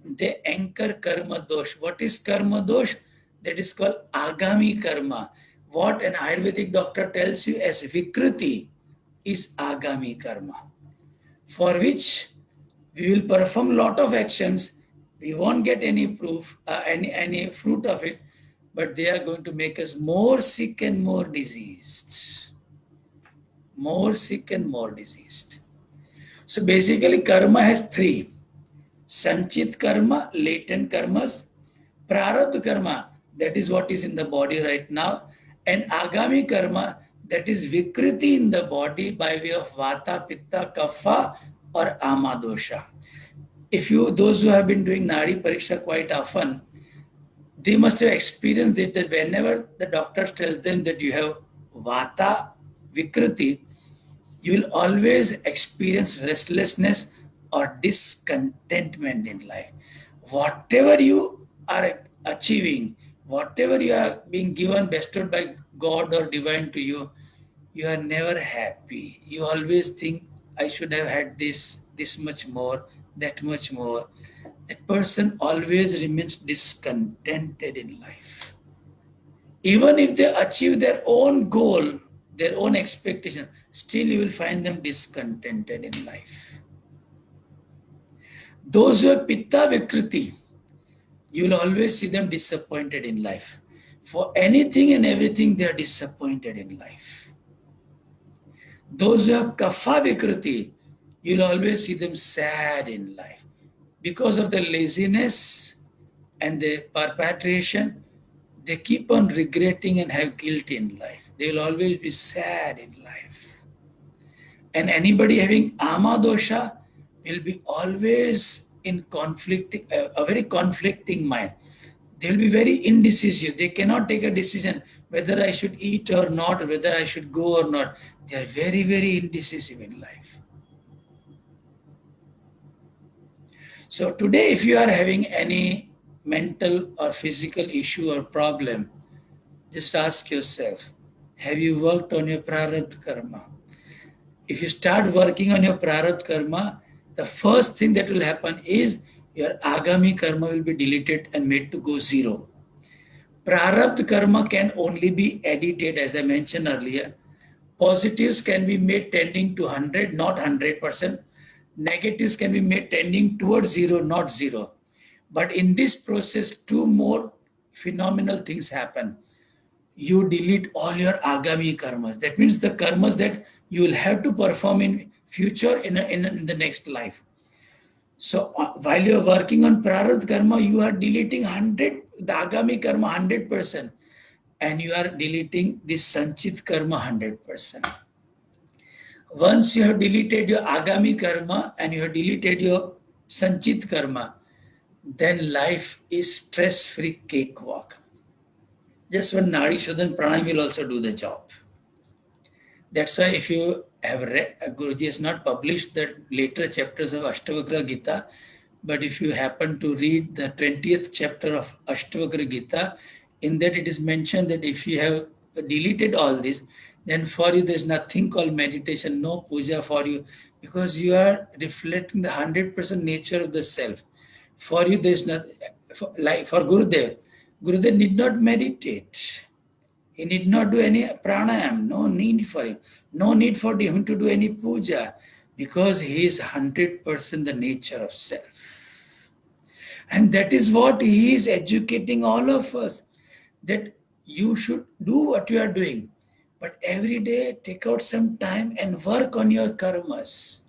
They anchor karma dosh. What is karma dosh? That is called Agami karma. What an Ayurvedic doctor tells you as Vikriti is Agami karma, for which we will perform lot of actions. We won't get any proof, any fruit of it, but they are going to make us more sick and more diseased. More sick and more diseased. So basically, karma has three: Sanchit karma, latent karmas; Prarabdha karma, that is what is in the body right now; and Agami karma, that is Vikriti in the body by way of Vata, Pitta, Kapha or Ama dosha. If you, those who have been doing Nadi Pariksha quite often, they must have experienced it that whenever the doctor tells them that you have Vata, Vikriti, you will always experience restlessness or discontentment in life. Whatever you are achieving, whatever you are being given, bestowed by God or divine to you, you are never happy. You always think, I should have had this much more, that much more. That person always remains discontented in life. Even if they achieve their own goal, their own expectation, still you will find them discontented in life. Those who have Pitta Vikriti, you will always see them disappointed in life. For anything and everything, they are disappointed in life. Those who have Kapha Vikriti, you will always see them sad in life. Because of the laziness and the perpetration, they keep on regretting and have guilt in life. They will always be sad in life. And anybody having ama dosha will be always in conflicting, a very conflicting mind. They will be very indecisive. They cannot take a decision whether I should eat or not, whether I should go or not. They are very, very indecisive in life. So today, if you are having any mental or physical issue or problem, just ask yourself, have you worked on your prarabdha karma? If you start working on your prarabdha karma, the first thing that will happen is your agami karma will be deleted and made to go zero. Prarabdha karma can only be edited, as I mentioned earlier. Positives can be made tending to 100, not 100%. Negatives can be made tending towards zero, not zero. But in this process, two more phenomenal things happen. You delete all your Agami karmas. That means the karmas that you will have to perform in future in the next life. So while you are working on Prarabdha karma, you are deleting the Agami karma 100%, and you are deleting this Sanchit karma 100%. Once you have deleted your Agami karma and you have deleted your Sanchit karma, then life is stress-free cakewalk. Just one Nadi Shodhan Pranayam will also do the job. That's why if you have read, Guruji has not published the later chapters of Ashtavakra Gita, but if you happen to read the 20th chapter of Ashtavakra Gita, in that it is mentioned that if you have deleted all this, then for you there's nothing called meditation, no puja for you, because you are reflecting the 100% nature of the self. For you there's nothing, like for Gurudev, Gurudev need not meditate. He need not do any pranayam, no need for him. No need for him to do any puja, because he is 100% the nature of self. And that is what he is educating all of us, that you should do what you are doing. But every day take out some time and work on your karmas.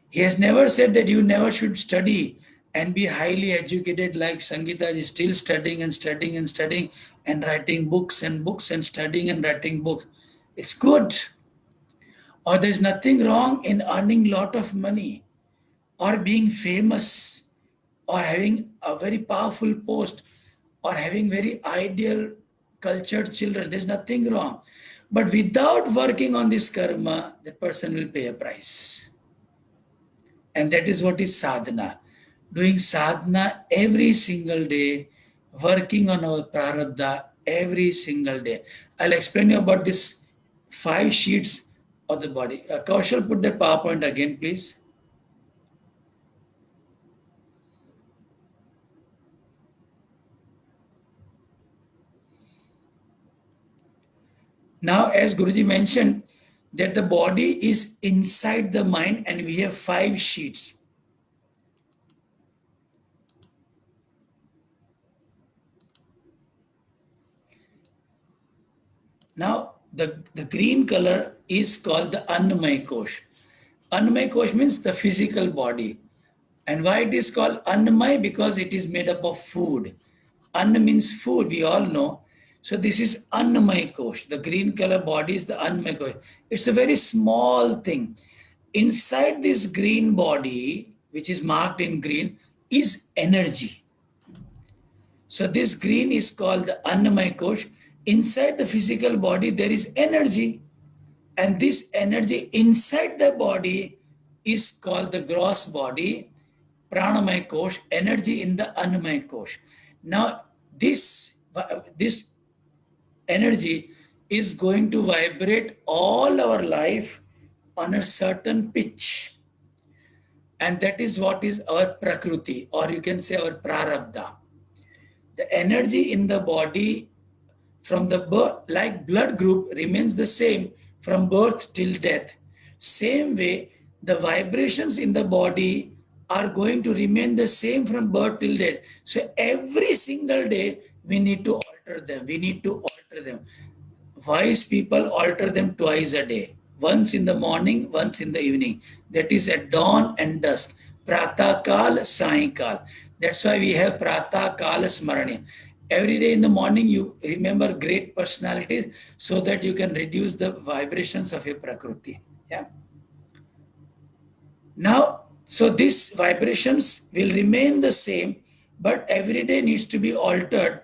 He has never said that you never should study and be highly educated, like Sangeeta is still studying and studying and studying and writing books and books and studying and writing books. It's good. Or there's nothing wrong in earning lot of money or being famous or having a very powerful post or having very ideal cultured children. There's nothing wrong. But without working on this karma, the person will pay a price. And that is what is sadhana. Doing sadhana every single day, working on our prarabdha every single day. I'll explain you about this 5 sheets of the body. Kaushal, put that PowerPoint again, please. Now, as Guruji mentioned, that the body is inside the mind and we have 5 sheets. Now, the green color is called the Annamay Kosh. Annamay Kosh means the physical body. And why it is called Annamay? Because it is made up of food. Anna means food, we all know. So this is Annamay Kosh. The green color body is the Annamay Kosh. It's a very small thing. Inside this green body, which is marked in green, is energy. So this green is called the Annamay Kosh. Inside the physical body, there is energy. And this energy inside the body is called the gross body, Pranamay Kosh, energy in the Annamay Kosh. Now, this energy is going to vibrate all our life on a certain pitch. And that is what is our Prakriti, or you can say our Prarabdha. The energy in the body from the birth, like blood group remains the same from birth till death. Same way, the vibrations in the body are going to remain the same from birth till death. So every single day, we need to alter them. We need to alter them. Wise people alter them twice a day. Once in the morning, once in the evening. That is at dawn and dusk. Prata Kal, Sai Kal. That's why we have Prata Kal Smarani. Every day in the morning, you remember great personalities so that you can reduce the vibrations of your Prakriti. Yeah. Now, so these vibrations will remain the same, but every day needs to be altered.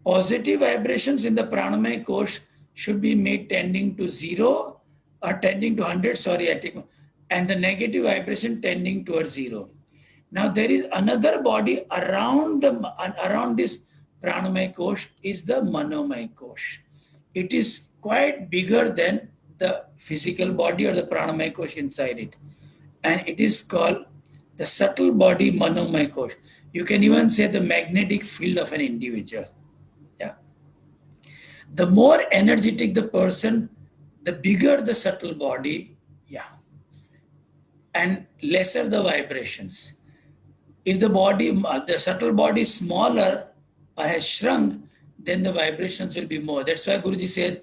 Positive vibrations in the Pranamaya Kosh should be made tending to 0 or tending to 100, sorry, and the negative vibration tending towards 0. Now there is another body around this Pranamaya Kosh is the Manomaya Kosh. It is quite bigger than the physical body or the Pranamaya Kosh inside it. And it is called the subtle body Manomaya Kosh. You can even say the magnetic field of an individual. Yeah. The more energetic the person, the bigger the subtle body, yeah, and lesser the vibrations. If the body, the subtle body is smaller or has shrunk, then the vibrations will be more. That's why Guruji said,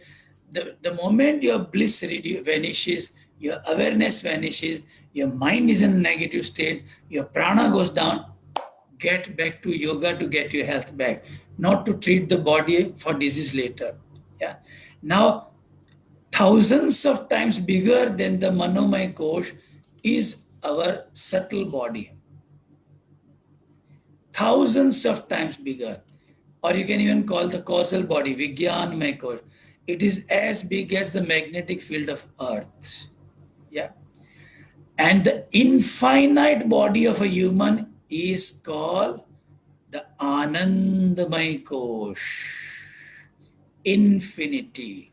the moment your bliss vanishes, your awareness vanishes, your mind is in a negative state, your prana goes down, get back to yoga to get your health back, not to treat the body for disease later. Yeah. Now, thousands of times bigger than the manomay kosh is our subtle body. Thousands of times bigger. Or you can even call the causal body, Vijnanmay kosh. It is as big as the magnetic field of Earth. Yeah. And the infinite body of a human is called the Anandamay Kosh, infinity.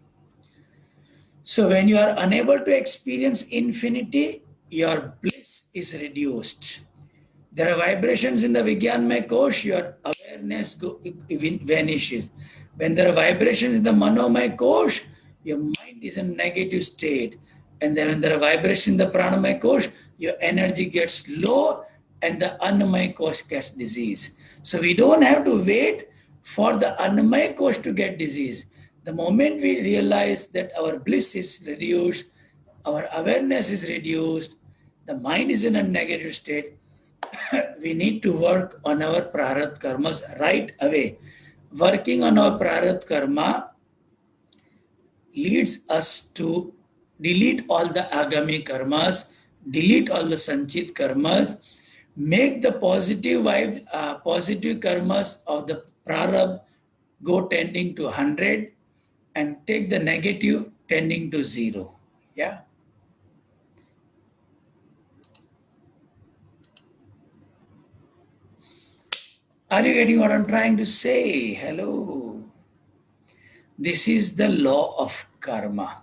So when you are unable to experience infinity, your bliss is reduced. There are vibrations in the Vijnanmay Kosh, your awareness vanishes. When there are vibrations in the Manomay Kosh, your mind is in a negative state. And then when there are vibrations in the Pranamay Kosh, your energy gets low and the Annamay Kosh gets disease. So we don't have to wait for the Annamay Kosh to get disease. The moment we realize that our bliss is reduced, our awareness is reduced, the mind is in a negative state, we need to work on our prarabdha karmas right away. Working on our prarabdha karma leads us to delete all the Agami karmas, delete all the Sanchit karmas, make the positive vibe, positive karmas of the prarabdha go tending to 100 and take the negative tending to 0. Yeah. Are you getting what I'm trying to say? Hello. This is the law of karma.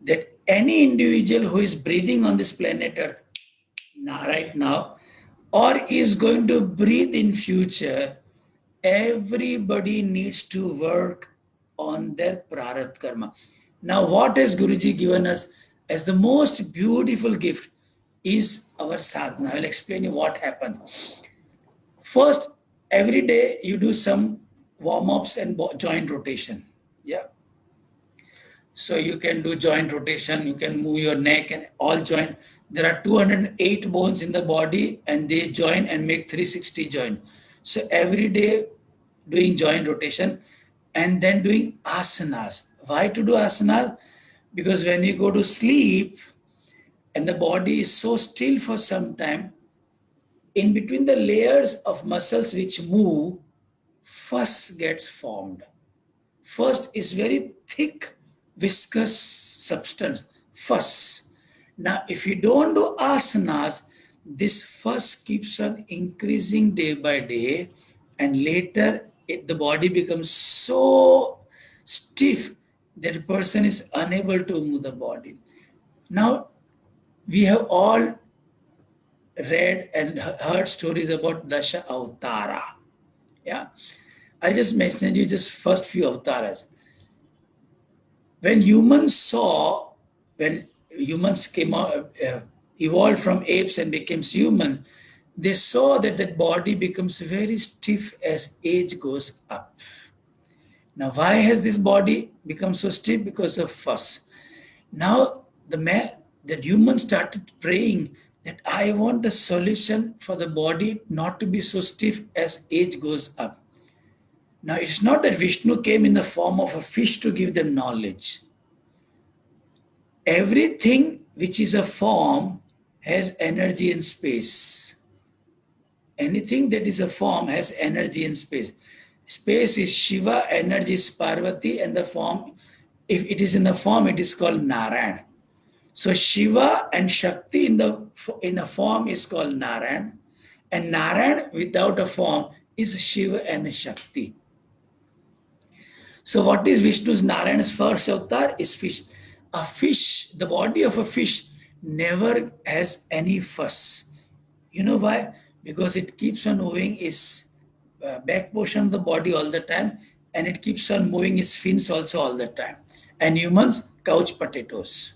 That any individual who is breathing on this planet Earth right now or is going to breathe in future, everybody needs to work on their prarabdha karma. Now, what has Guruji given us as the most beautiful gift is our sadhana. I will explain you what happened. First, every day you do some warm-ups and joint rotation. Yeah. So you can do joint rotation, you can move your neck and all joint. There are 208 bones in the body and they join and make 360 joint. So every day doing joint rotation and then doing asanas. Why to do asanas? Because when you go to sleep and the body is so still for some time, in between the layers of muscles which move, fuss gets formed. First is very thick, viscous substance, fuss. Now, if you don't do asanas, this fuss keeps on increasing day by day, and later the body becomes so stiff that a person is unable to move the body. Now, we have all read and heard stories about Dasha Avtara. Yeah. I'll just mention you just first few avatars. When humans came out, evolved from apes and became human, they saw that that body becomes very stiff as age goes up. Now, why has this body become so stiff? Because of fuss. Now, that humans started praying that I want a solution for the body not to be so stiff as age goes up. Now, it's not that Vishnu came in the form of a fish to give them knowledge. Everything which is a form has energy and space. Anything that is a form has energy and space. Space is Shiva, energy is Parvati, and the form, if it is in the form, it is called Narayan. So Shiva and Shakti in a form is called Narayan, and Narayan without a form is Shiva and Shakti. So what is Vishnu's Narayan's first avatar is fish. A fish, the body of a fish never has any fuss. You know why? Because it keeps on moving its back portion of the body all the time and it keeps on moving its fins also all the time. And humans, couch potatoes.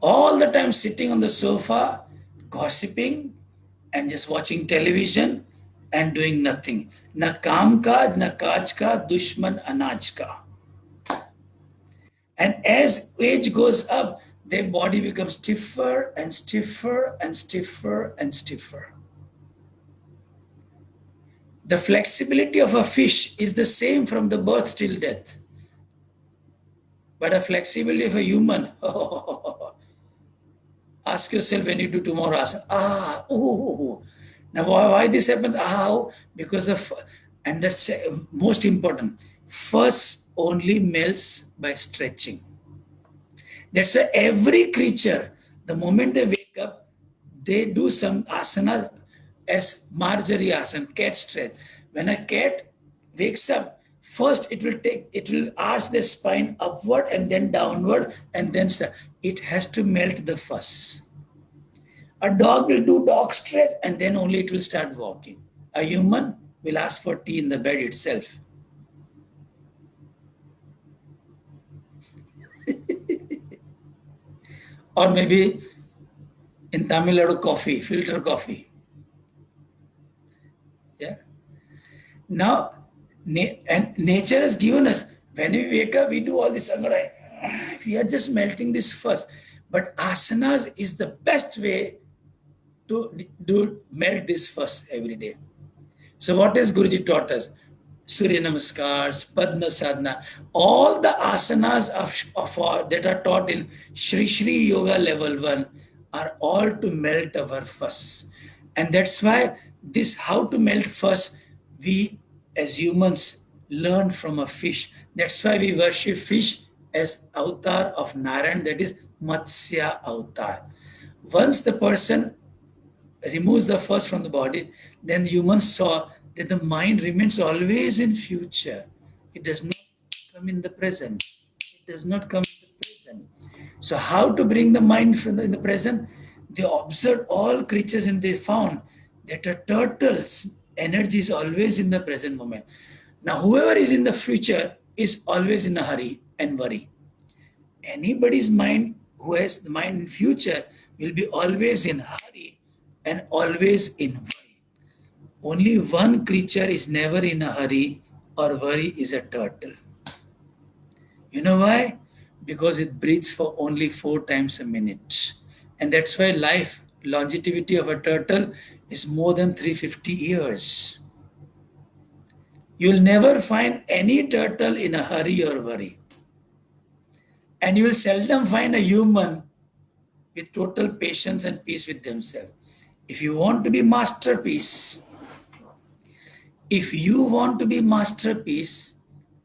all the time sitting on the sofa, gossiping and just watching television and doing nothing. Na kaam kaj, na kaaj ka, dushman anaj ka. And as age goes up, their body becomes stiffer and stiffer and stiffer and stiffer. The flexibility of a fish is the same from the birth till death. But a flexibility of a human, ask yourself when you do tomorrow, ask, Now, why this happens? Because of, and that's most important, first only melts by stretching. That's why every creature, the moment they wake up, they do some asana as Marjorie asana, cat stretch. When a cat wakes up, first it will arch the spine upward and then downward and then start. It has to melt the fuss. A dog will do dog stretch and then only it will start walking. A human will ask for tea in the bed itself. Or maybe in Tamil Nadu, coffee, filter coffee. Yeah. Now, and nature has given us, when we wake up, we do all this. We are just melting this first. But asanas is the best way to melt this first every day. So what has Guruji taught us? Surya Namaskars, Padma Sadhana, all the asanas that are taught in Shri Shri Yoga level 1 are all to melt our fuss. And that's why this how to melt fuss, we as humans learn from a fish. That's why we worship fish as avatar of Narayan, that is Matsya avatar. Once the person removes the fuss from the body, then the humans saw that the mind remains always in future. It does not come in the present. It does not come in the present. So how to bring the mind in the present? They observed all creatures and they found that a turtle's energy is always in the present moment. Now whoever is in the future is always in a hurry and worry. Anybody's mind who has the mind in future will be always in hurry and always in worry. Only one creature is never in a hurry or worry is a turtle. You know why? Because it breathes for only 4 times a minute. And that's why life longevity of a turtle is more than 350 years. You'll never find any turtle in a hurry or worry. And you will seldom find a human with total patience and peace with themselves. If you want to be masterpiece,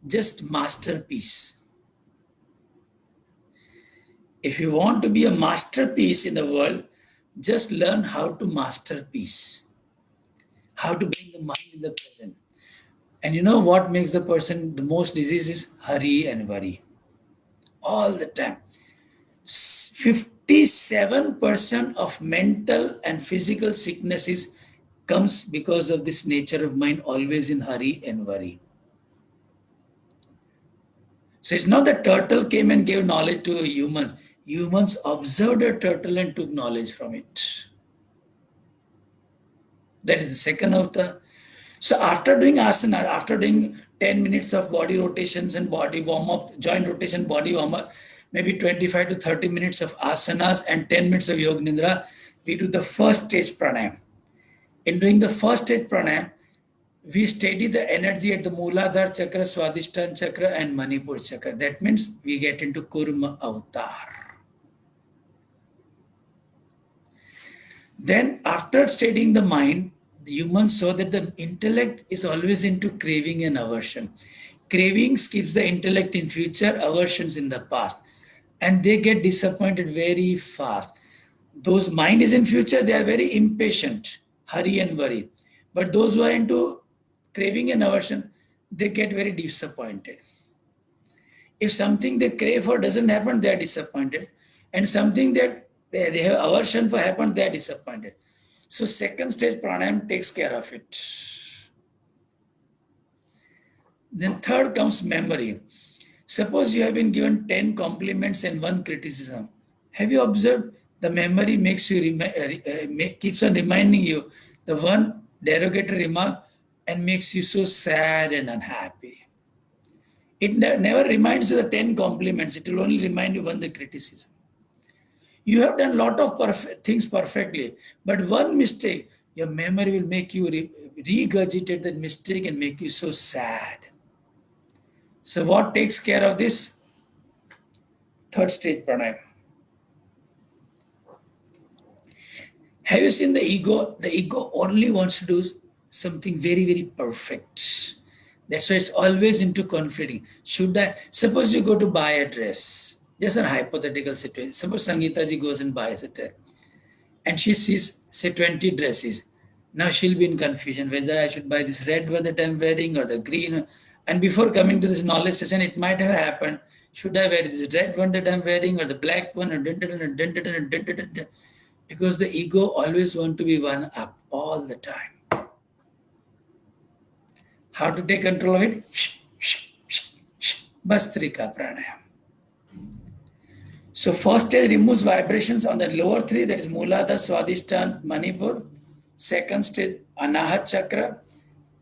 just masterpiece. If you want to be a masterpiece in the world, just learn how to masterpiece. How to bring the mind in the present. And you know what makes the person the most disease is hurry and worry. All the time. 57% of mental and physical sicknesses comes because of this nature of mind always in hurry and worry. So it's not that turtle came and gave knowledge to humans. Humans observed a turtle and took knowledge from it. That is the second avatar. So after doing asana, after doing 10 minutes of body rotations and body warm-up, joint rotation, body warm-up, maybe 25 to 30 minutes of asanas and 10 minutes of yoga nidra, we do the first stage pranayam. In doing the first stage pranayam, we steady the energy at the Mooladhara chakra, Swadhisthana chakra and Manipur chakra. That means we get into Kurma avatar. Then after studying the mind, the humans saw that the intellect is always into craving and aversion. Cravings keeps the intellect in future, aversions in the past. And they get disappointed very fast. Those mind is in future, they are very impatient, hurry and worry. But those who are into craving and aversion, they get very disappointed. If something they crave for doesn't happen, they are disappointed. And something that they have aversion for happen, they are disappointed. So second stage pranayam takes care of it. Then third comes memory. Suppose you have been given 10 compliments and 1 criticism. Have you observed the memory makes you keeps on reminding you the one derogatory remark and makes you so sad and unhappy. It never reminds you the 10 compliments. It will only remind you one the criticism. You have done a lot of things perfectly, but one mistake, your memory will make you regurgitate that mistake and make you so sad. So what takes care of this? Third stage pranayama. Have you seen the ego? The ego only wants to do something very, very perfect. That's why it's always into conflicting. Should I, suppose you go to buy a dress, just a hypothetical situation. Suppose Sangeeta ji goes and buys a dress and she sees, say, 20 dresses. Now she'll be in confusion whether I should buy this red one that I'm wearing or the green. And before coming to this knowledge session, it might have happened. Should I wear this red one that I'm wearing or the black one? Because the ego always wants to be one up all the time. How to take control of it? Bhastrika pranayama. So first stage removes vibrations on the lower three, that is Muladhara, Swadhisthana, Manipur. Second stage Anahat chakra.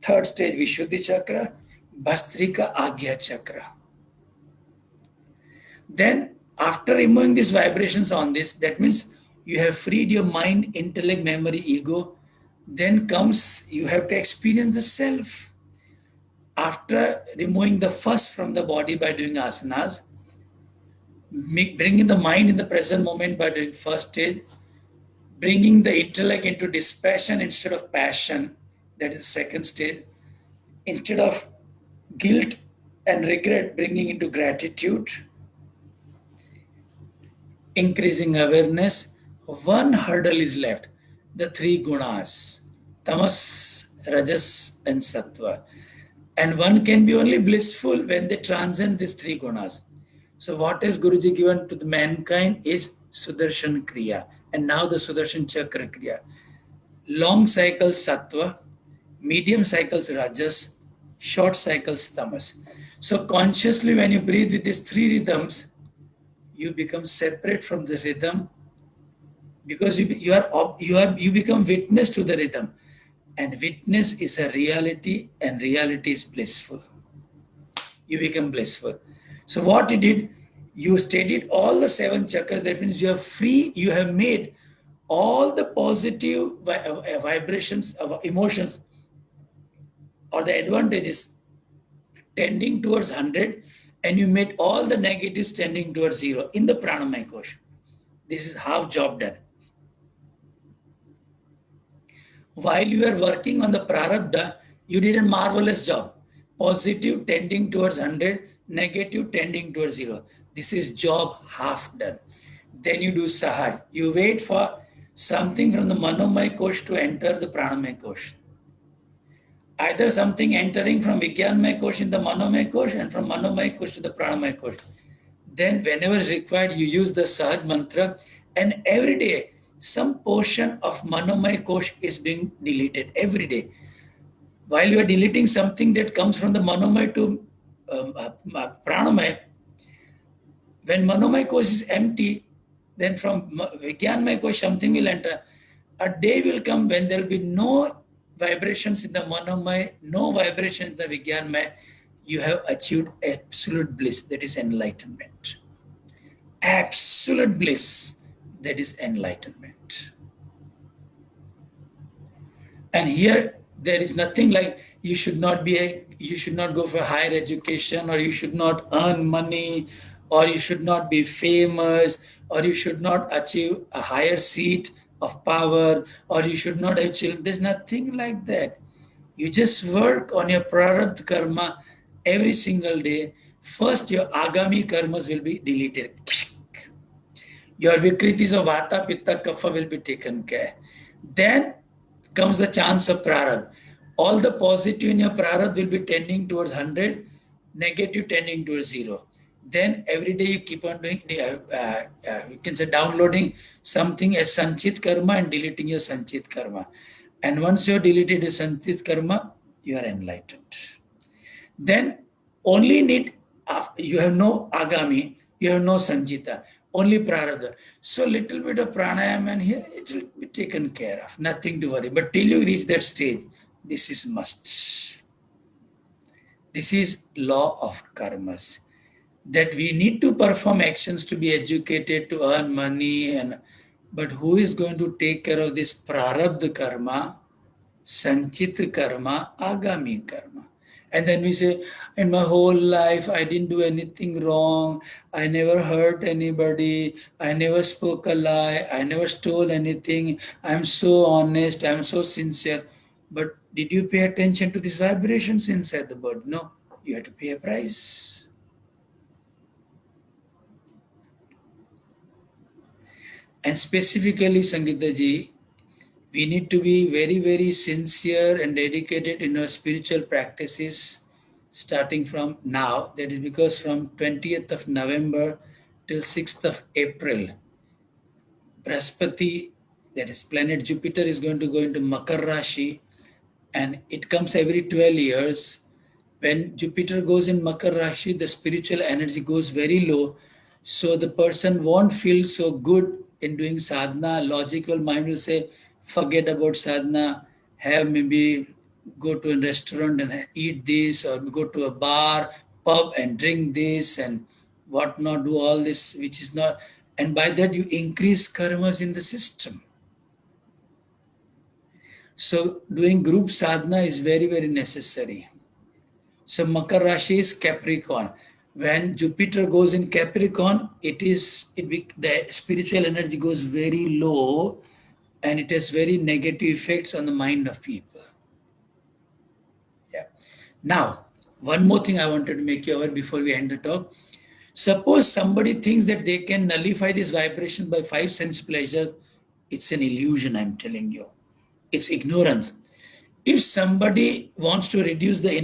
Third stage Vishuddhi chakra. Bhastrika Agya chakra. Then after removing these vibrations on this, that means you have freed your mind, intellect, memory, ego. Then comes, you have to experience the self. After removing the first from the body by doing asanas, bringing the mind in the present moment by doing first stage, bringing the intellect into dispassion instead of passion, that is the second stage, instead of guilt and regret, bringing into gratitude, increasing awareness. One hurdle is left, the three gunas, tamas, rajas and sattva. And one can be only blissful when they transcend these three gunas. So what has Guruji given to the mankind is Sudarshan Kriya. And now the Sudarshan Chakra Kriya. Long cycles sattva, medium cycles rajas, short cycles tamas. So consciously when you breathe with these three rhythms, you become separate from the rhythm because you become witness to the rhythm. And witness is a reality and reality is blissful. You become blissful. So what you did, you studied all the 7 chakras. That means you are free, you have made all the positive vibrations of emotions or the advantages tending towards 100 and you made all the negatives tending towards 0 in the pranamaya kosha. This is half job done. While you are working on the prarabdha, you did a marvelous job. Positive tending towards 100, negative tending towards 0. This is job half done. Then you do sahaj. You wait for something from the manomaya kosh to enter the pranamaya kosh. Either something entering from Vijnanmaya kosh in the manomaya kosh and from manomaya kosh to the pranamaya kosh. Then whenever required, you use the sahaj mantra and every day some portion of manomaya kosh is being deleted every day. While you are deleting something that comes from the manomaya to pranamaya, when manomaya kosh is empty, then from Vijnanmaya kosh something will enter. A day will come when there will be no vibrations in the manomaya, no vibrations in the Vijnanmaya. You have achieved absolute bliss, that is enlightenment. Absolute bliss, that is enlightenment. And here there is nothing like you should not go for higher education, or you should not earn money, or you should not be famous, or you should not achieve a higher seat of power, or you should not have children. There's nothing like that. You just work on your Prarabdha karma every single day. First, your Agami karmas will be deleted. Your vikritis of Vata, Pitta, Kapha will be taken care. Then comes the chance of Prarabdha. All the positive in your Prarabdha will be tending towards 100, negative tending towards 0. Then every day you keep on doing, you can say downloading something as Sanchitha Karma and deleting your Sanchitha Karma. And once you have deleted your Sanchitha Karma, you are enlightened. Then only need, you have no Agami, you have no Sanchita. Only prarabdha. So little bit of pranayama and here, it will be taken care of. Nothing to worry. But till you reach that stage, this is must. This is law of karmas. That we need to perform actions to be educated, to earn money, but who is going to take care of this prarabdha karma, Sanchitha Karma, Agami Karma? And then we say, in my whole life, I didn't do anything wrong. I never hurt anybody. I never spoke a lie. I never stole anything. I'm so honest. I'm so sincere. But did you pay attention to these vibrations inside the body? No, you have to pay a price. And specifically, Sangeeta ji, we need to be very, very sincere and dedicated in our spiritual practices starting from now. That is because from 20th of November till 6th of April, Brahaspati, that is planet Jupiter, is going to go into Makar Rashi, and it comes every 12 years. When Jupiter goes in Makar Rashi, the spiritual energy goes very low. So the person won't feel so good in doing sadhana. Logical mind will say, forget about sadhana, have maybe go to a restaurant and eat this, or go to a bar, pub and drink this and whatnot, do all this, which is not. And by that you increase karmas in the system. So doing group sadhana is very, very necessary. So Makar Rashi is Capricorn. When Jupiter goes in Capricorn, the spiritual energy goes very low and it has very negative effects on the mind of people. Yeah. Now, one more thing I wanted to make you aware before we end the talk. Suppose somebody thinks that they can nullify these vibrations by 5 sense pleasures. It's an illusion, I'm telling you. It's ignorance. If somebody wants to reduce the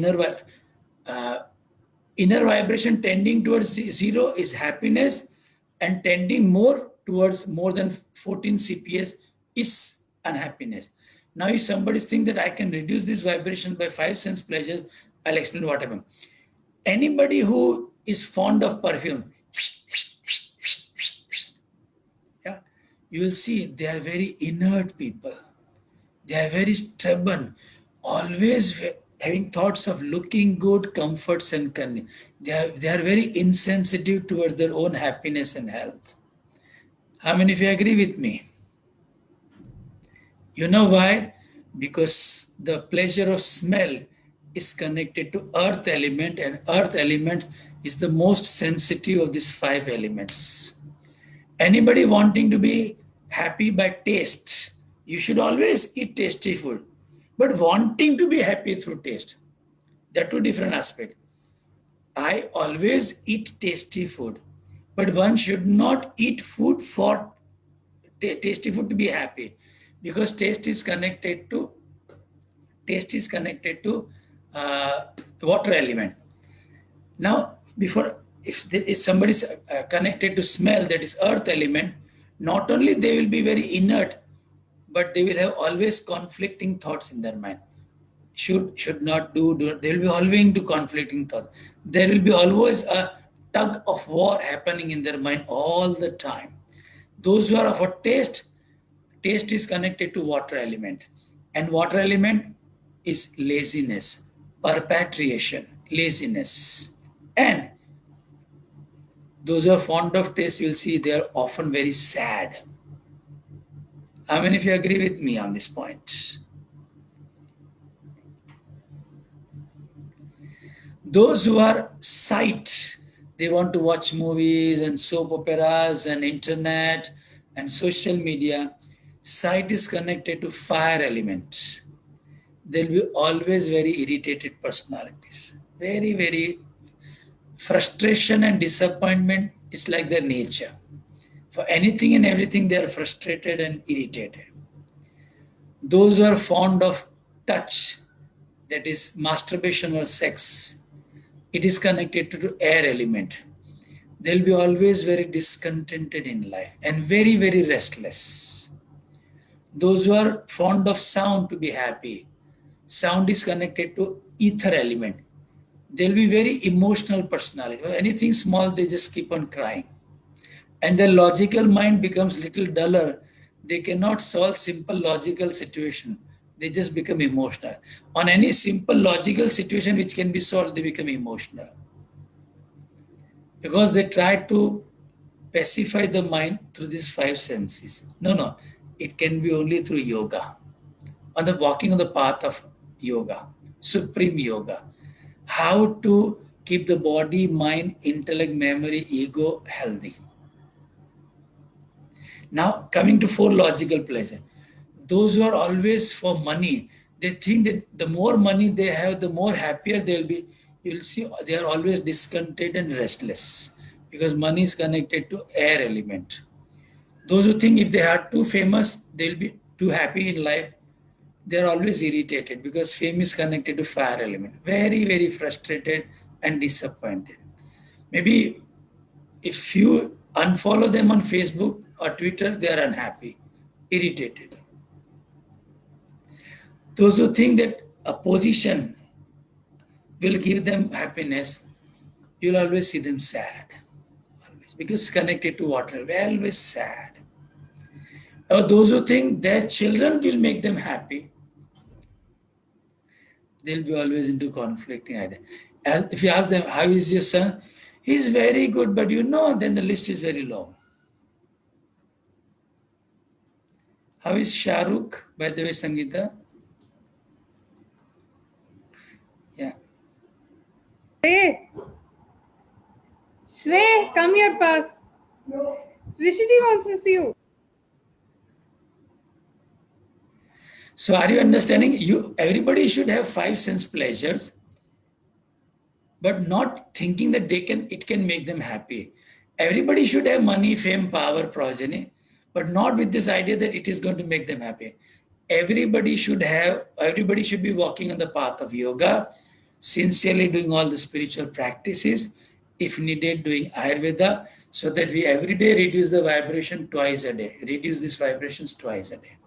inner vibration tending towards zero is happiness, and tending more towards more than 14 CPS is unhappiness. Now, if somebody thinks that I can reduce this vibration by 5 sense pleasures, I'll explain what happened. Anybody who is fond of perfume, yeah, you will see they are very inert people. They are very stubborn, always having thoughts of looking good, comforts and convenience. They are very insensitive towards their own happiness and health. How many of you agree with me? You know why? Because the pleasure of smell is connected to earth element, and earth element is the most sensitive of these 5 elements. Anybody wanting to be happy by taste, you should always eat tasty food. But wanting to be happy through taste, that two different aspects. I always eat tasty food, but one should not eat food for tasty food to be happy, because taste is connected to water element. Now, if somebody is connected to smell, that is earth element, not only they will be very inert, but they will have always conflicting thoughts in their mind. Should not do, they will be always into conflicting thoughts. There will be always a tug of war happening in their mind all the time. Those who are for taste is connected to water element. And water element is laziness, perpetuation, laziness. And those who are fond of taste, you will see they are often very sad. How many of you agree with me on this point? Those who are sight, they want to watch movies and soap operas and internet and social media. Sight is connected to fire element. They'll be always very irritated personalities. Very, very frustration and disappointment is like their nature. For anything and everything, they are frustrated and irritated. Those who are fond of touch, that is masturbation or sex, it is connected to air element. They'll be always very discontented in life and very, very restless. Those who are fond of sound to be happy, sound is connected to ether element. They'll be very emotional personality. Anything small, they just keep on crying. and their logical mind becomes little duller. They cannot solve simple logical situation. They just become emotional. On any simple logical situation which can be solved, they become emotional. Because they try to pacify the mind through these five senses. No, no. It can be only through yoga. On the walking on the path of yoga, supreme yoga. How to keep the body, mind, intellect, memory, ego healthy. Now, coming to four logical pleasure. Those who are always for money, they think that the more money they have, the more happier they'll be. You'll see they are always discontented and restless because money is connected to air element. Those who think if they are too famous, they'll be too happy in life. They're always irritated because fame is connected to fire element. Very, very frustrated and disappointed. Maybe if you unfollow them on Facebook or Twitter, they are unhappy, irritated. Those who think that a position will give them happiness, you'll always see them sad. Always. Because connected to water, always sad. Or those who think their children will make them happy, they'll be always into conflicting idea. As if you ask them, how is your son? He's very good, but then the list is very long. How is Shahrukh, by the way, Sangeeta? Yeah. Shrey, Shrey, come here fast. Rishiji wants to see you. So are you understanding? Everybody should have five sense pleasures, but not thinking that it can make them happy. Everybody should have money, fame, power, progeny, but not with this idea that it is going to make them happy. Everybody should be walking on the path of yoga, sincerely doing all the spiritual practices, if needed, doing Ayurveda, so that we every day reduce the vibration twice a day, reduce these vibrations twice a day.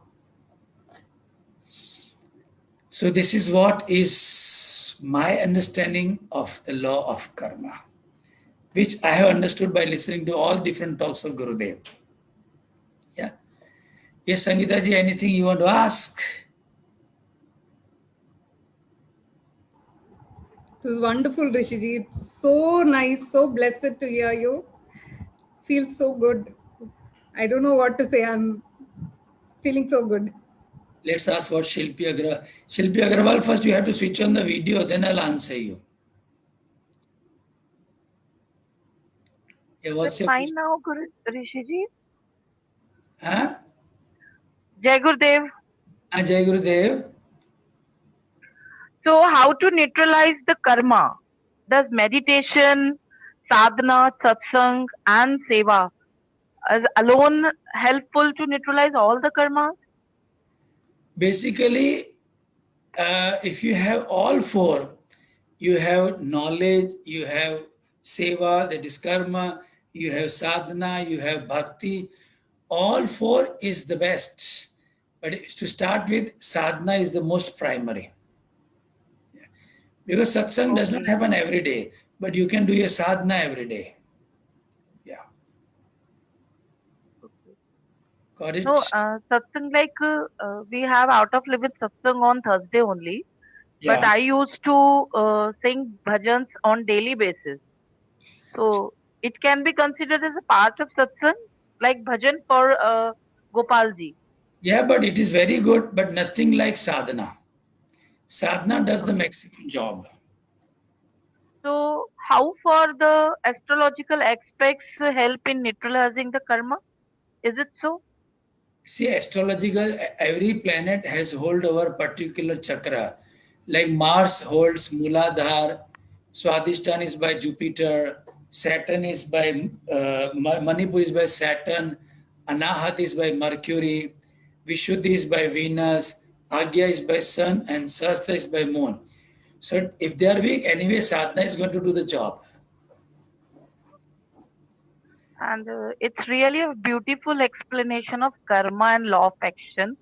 So this is what is my understanding of the law of karma, which I have understood by listening to all different talks of Gurudev. Yeah. Yes, Sangeeta ji, anything you want to ask? It was wonderful, Rishiji. So nice, so blessed to hear you. Feels so good. I don't know what to say. I'm feeling so good. Let's ask what Shilpi Agrawal. Shilpi Agrawal, first you have to switch on the video, then I'll answer you. Yeah, what's your Fine now, Rishiji. Huh? Jai Gurudev. Jai Gurudev. So, how to neutralize the karma? Does meditation, sadhana, satsang, and seva is alone helpful to neutralize all the karma? Basically, if you have all four, you have knowledge, you have seva, that is karma, you have sadhana, you have bhakti. All four is the best. But to start with, sadhana is the most primary. Because satsang does not happen every day, but you can do your sadhana every day. Yeah. Got it? No, satsang we have out of limit satsang on Thursday only. Yeah. But I used to sing bhajans on daily basis. So it can be considered as a part of satsang, like bhajan for Gopalji. Yeah, but it is very good, but nothing like sadhana. Sadhana does the maximum job. So how for the astrological aspects help in neutralizing the karma? Is it so? See, astrological, every planet has hold over particular chakra. Like Mars holds Muladhar, Swadhisthana is by Jupiter, Saturn is by, Manipur is by Saturn, Anahat is by Mercury, Vishuddhi is by Venus, Agya is by Sun, and Sastra is by Moon. So if they are weak, anyway, sadhana is going to do the job. And it's really a beautiful explanation of karma and law of action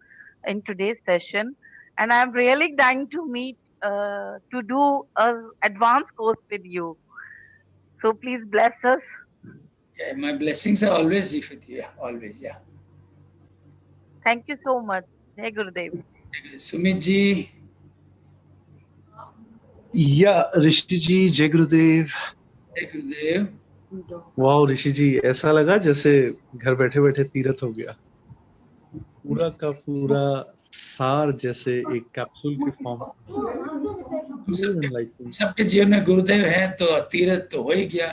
in today's session. And I'm really dying to meet, to do an advanced course with you. So please bless us. Yeah, my blessings are always with you. Yeah, always. Yeah. Thank you so much. Jai Gurudev. Sumit ji. या ऋषि जी, जय गुरुदेव। Jai Gurudev. वाह ऋषि जी, ऐसा लगा जैसे घर बैठे बैठे तीरथ हो गया। पूरा का पूरा सार जैसे एक कैप्सूल की फॉर्म। सबके जीवन में गुरुदेव हैं तो तीरथ तो हो ही गया।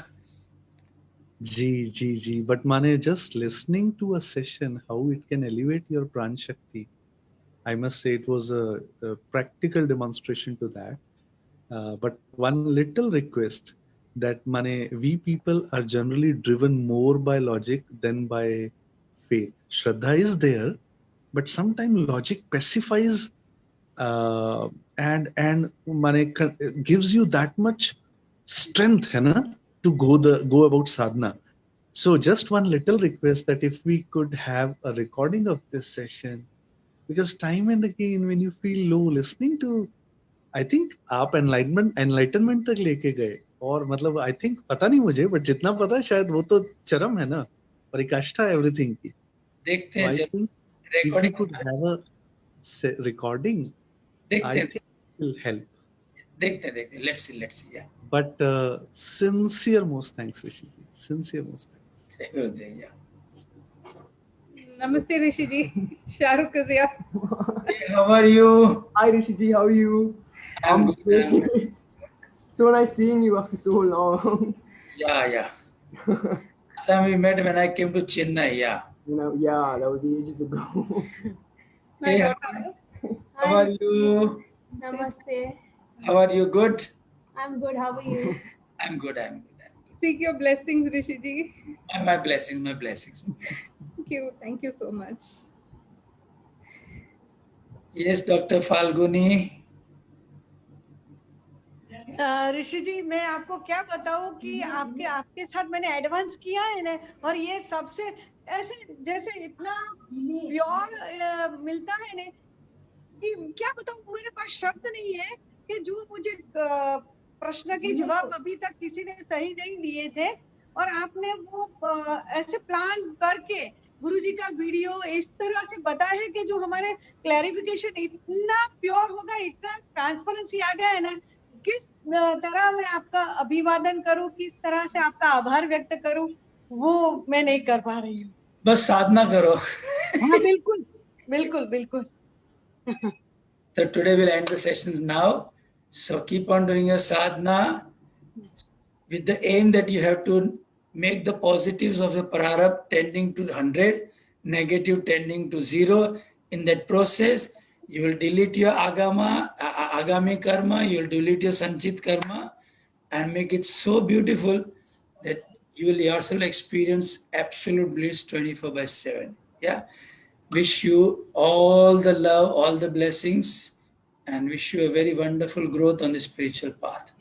जी जी जी, बट माने just listening to a session how it can elevate your prana shakti, I must say it was a practical demonstration to that. But one little request that we people are generally driven more by logic than by faith. Shraddha is there, but sometimes logic pacifies and gives you that much strength, है ना, to go about sadhana. So just one little request that if we could have a recording of this session, because time and again when you feel low listening to, I think आप enlightenment तक लेके गए, और मतलब I think पता नहीं मुझे, but जितना पता है शायद वो तो चरम है ना, परिकाष्ठा everything की। देखते So हैं I जब think if we recording could have a recording, I think it will help. देखते हैं, let's see, yeah. But sincere most thanks, Rishi ji. Sincere most thanks. Jai Gurudev, yeah. Namaste, Rishi ji. Shahrukh is here. Hey, how are you? Hi Rishi ji, how are you? I'm good. Great. So nice seeing you after so long. Yeah. Time we met when I came to Chennai, yeah. You know, yeah, that was ages ago. Hey, how are you? Namaste. How are you? Good? I'm good. How are you? I'm good. Seek your blessings, Rishi ji. My blessings. Thank you so much. Yes, Dr. Falguni. ऋषि जी, मैं आपको क्या बताऊं कि आपके साथ मैंने advance किया है ना, और ये सबसे ऐसे जैसे इतना प्योर मिलता है ना कि क्या बताऊं, मेरे पास शब्द नहीं है कि जो मुझे प्रश्न के जवाब अभी तक किसी ने सही नहीं दिए थे, और आपने वो ऐसे प्लान करके गुरुजी का वीडियो इस तरह से बताया है कि जो हमारे क्लैरिफिकेशन इतना प्योर होगा, इतना ट्रांसपेरेंसी आ गया है ना, किस तरह मैं आपका अभिवादन करूं, किस तरह से आपका आभार व्यक्त करूं, वो मैं नहीं कर पा रही हूँ। बस साधना करो। हाँ, बिल्कुल। So today we'll end the sessions now. So keep on doing your sadhana with the aim that you have to make the positives of your prarabdha tending to 100, negative tending to 0. In that process, you will delete your Agami karma, you will delete your Sanchitha Karma, and make it so beautiful that you will yourself experience absolute bliss 24/7. Yeah. Wish you all the love, all the blessings, and wish you a very wonderful growth on the spiritual path.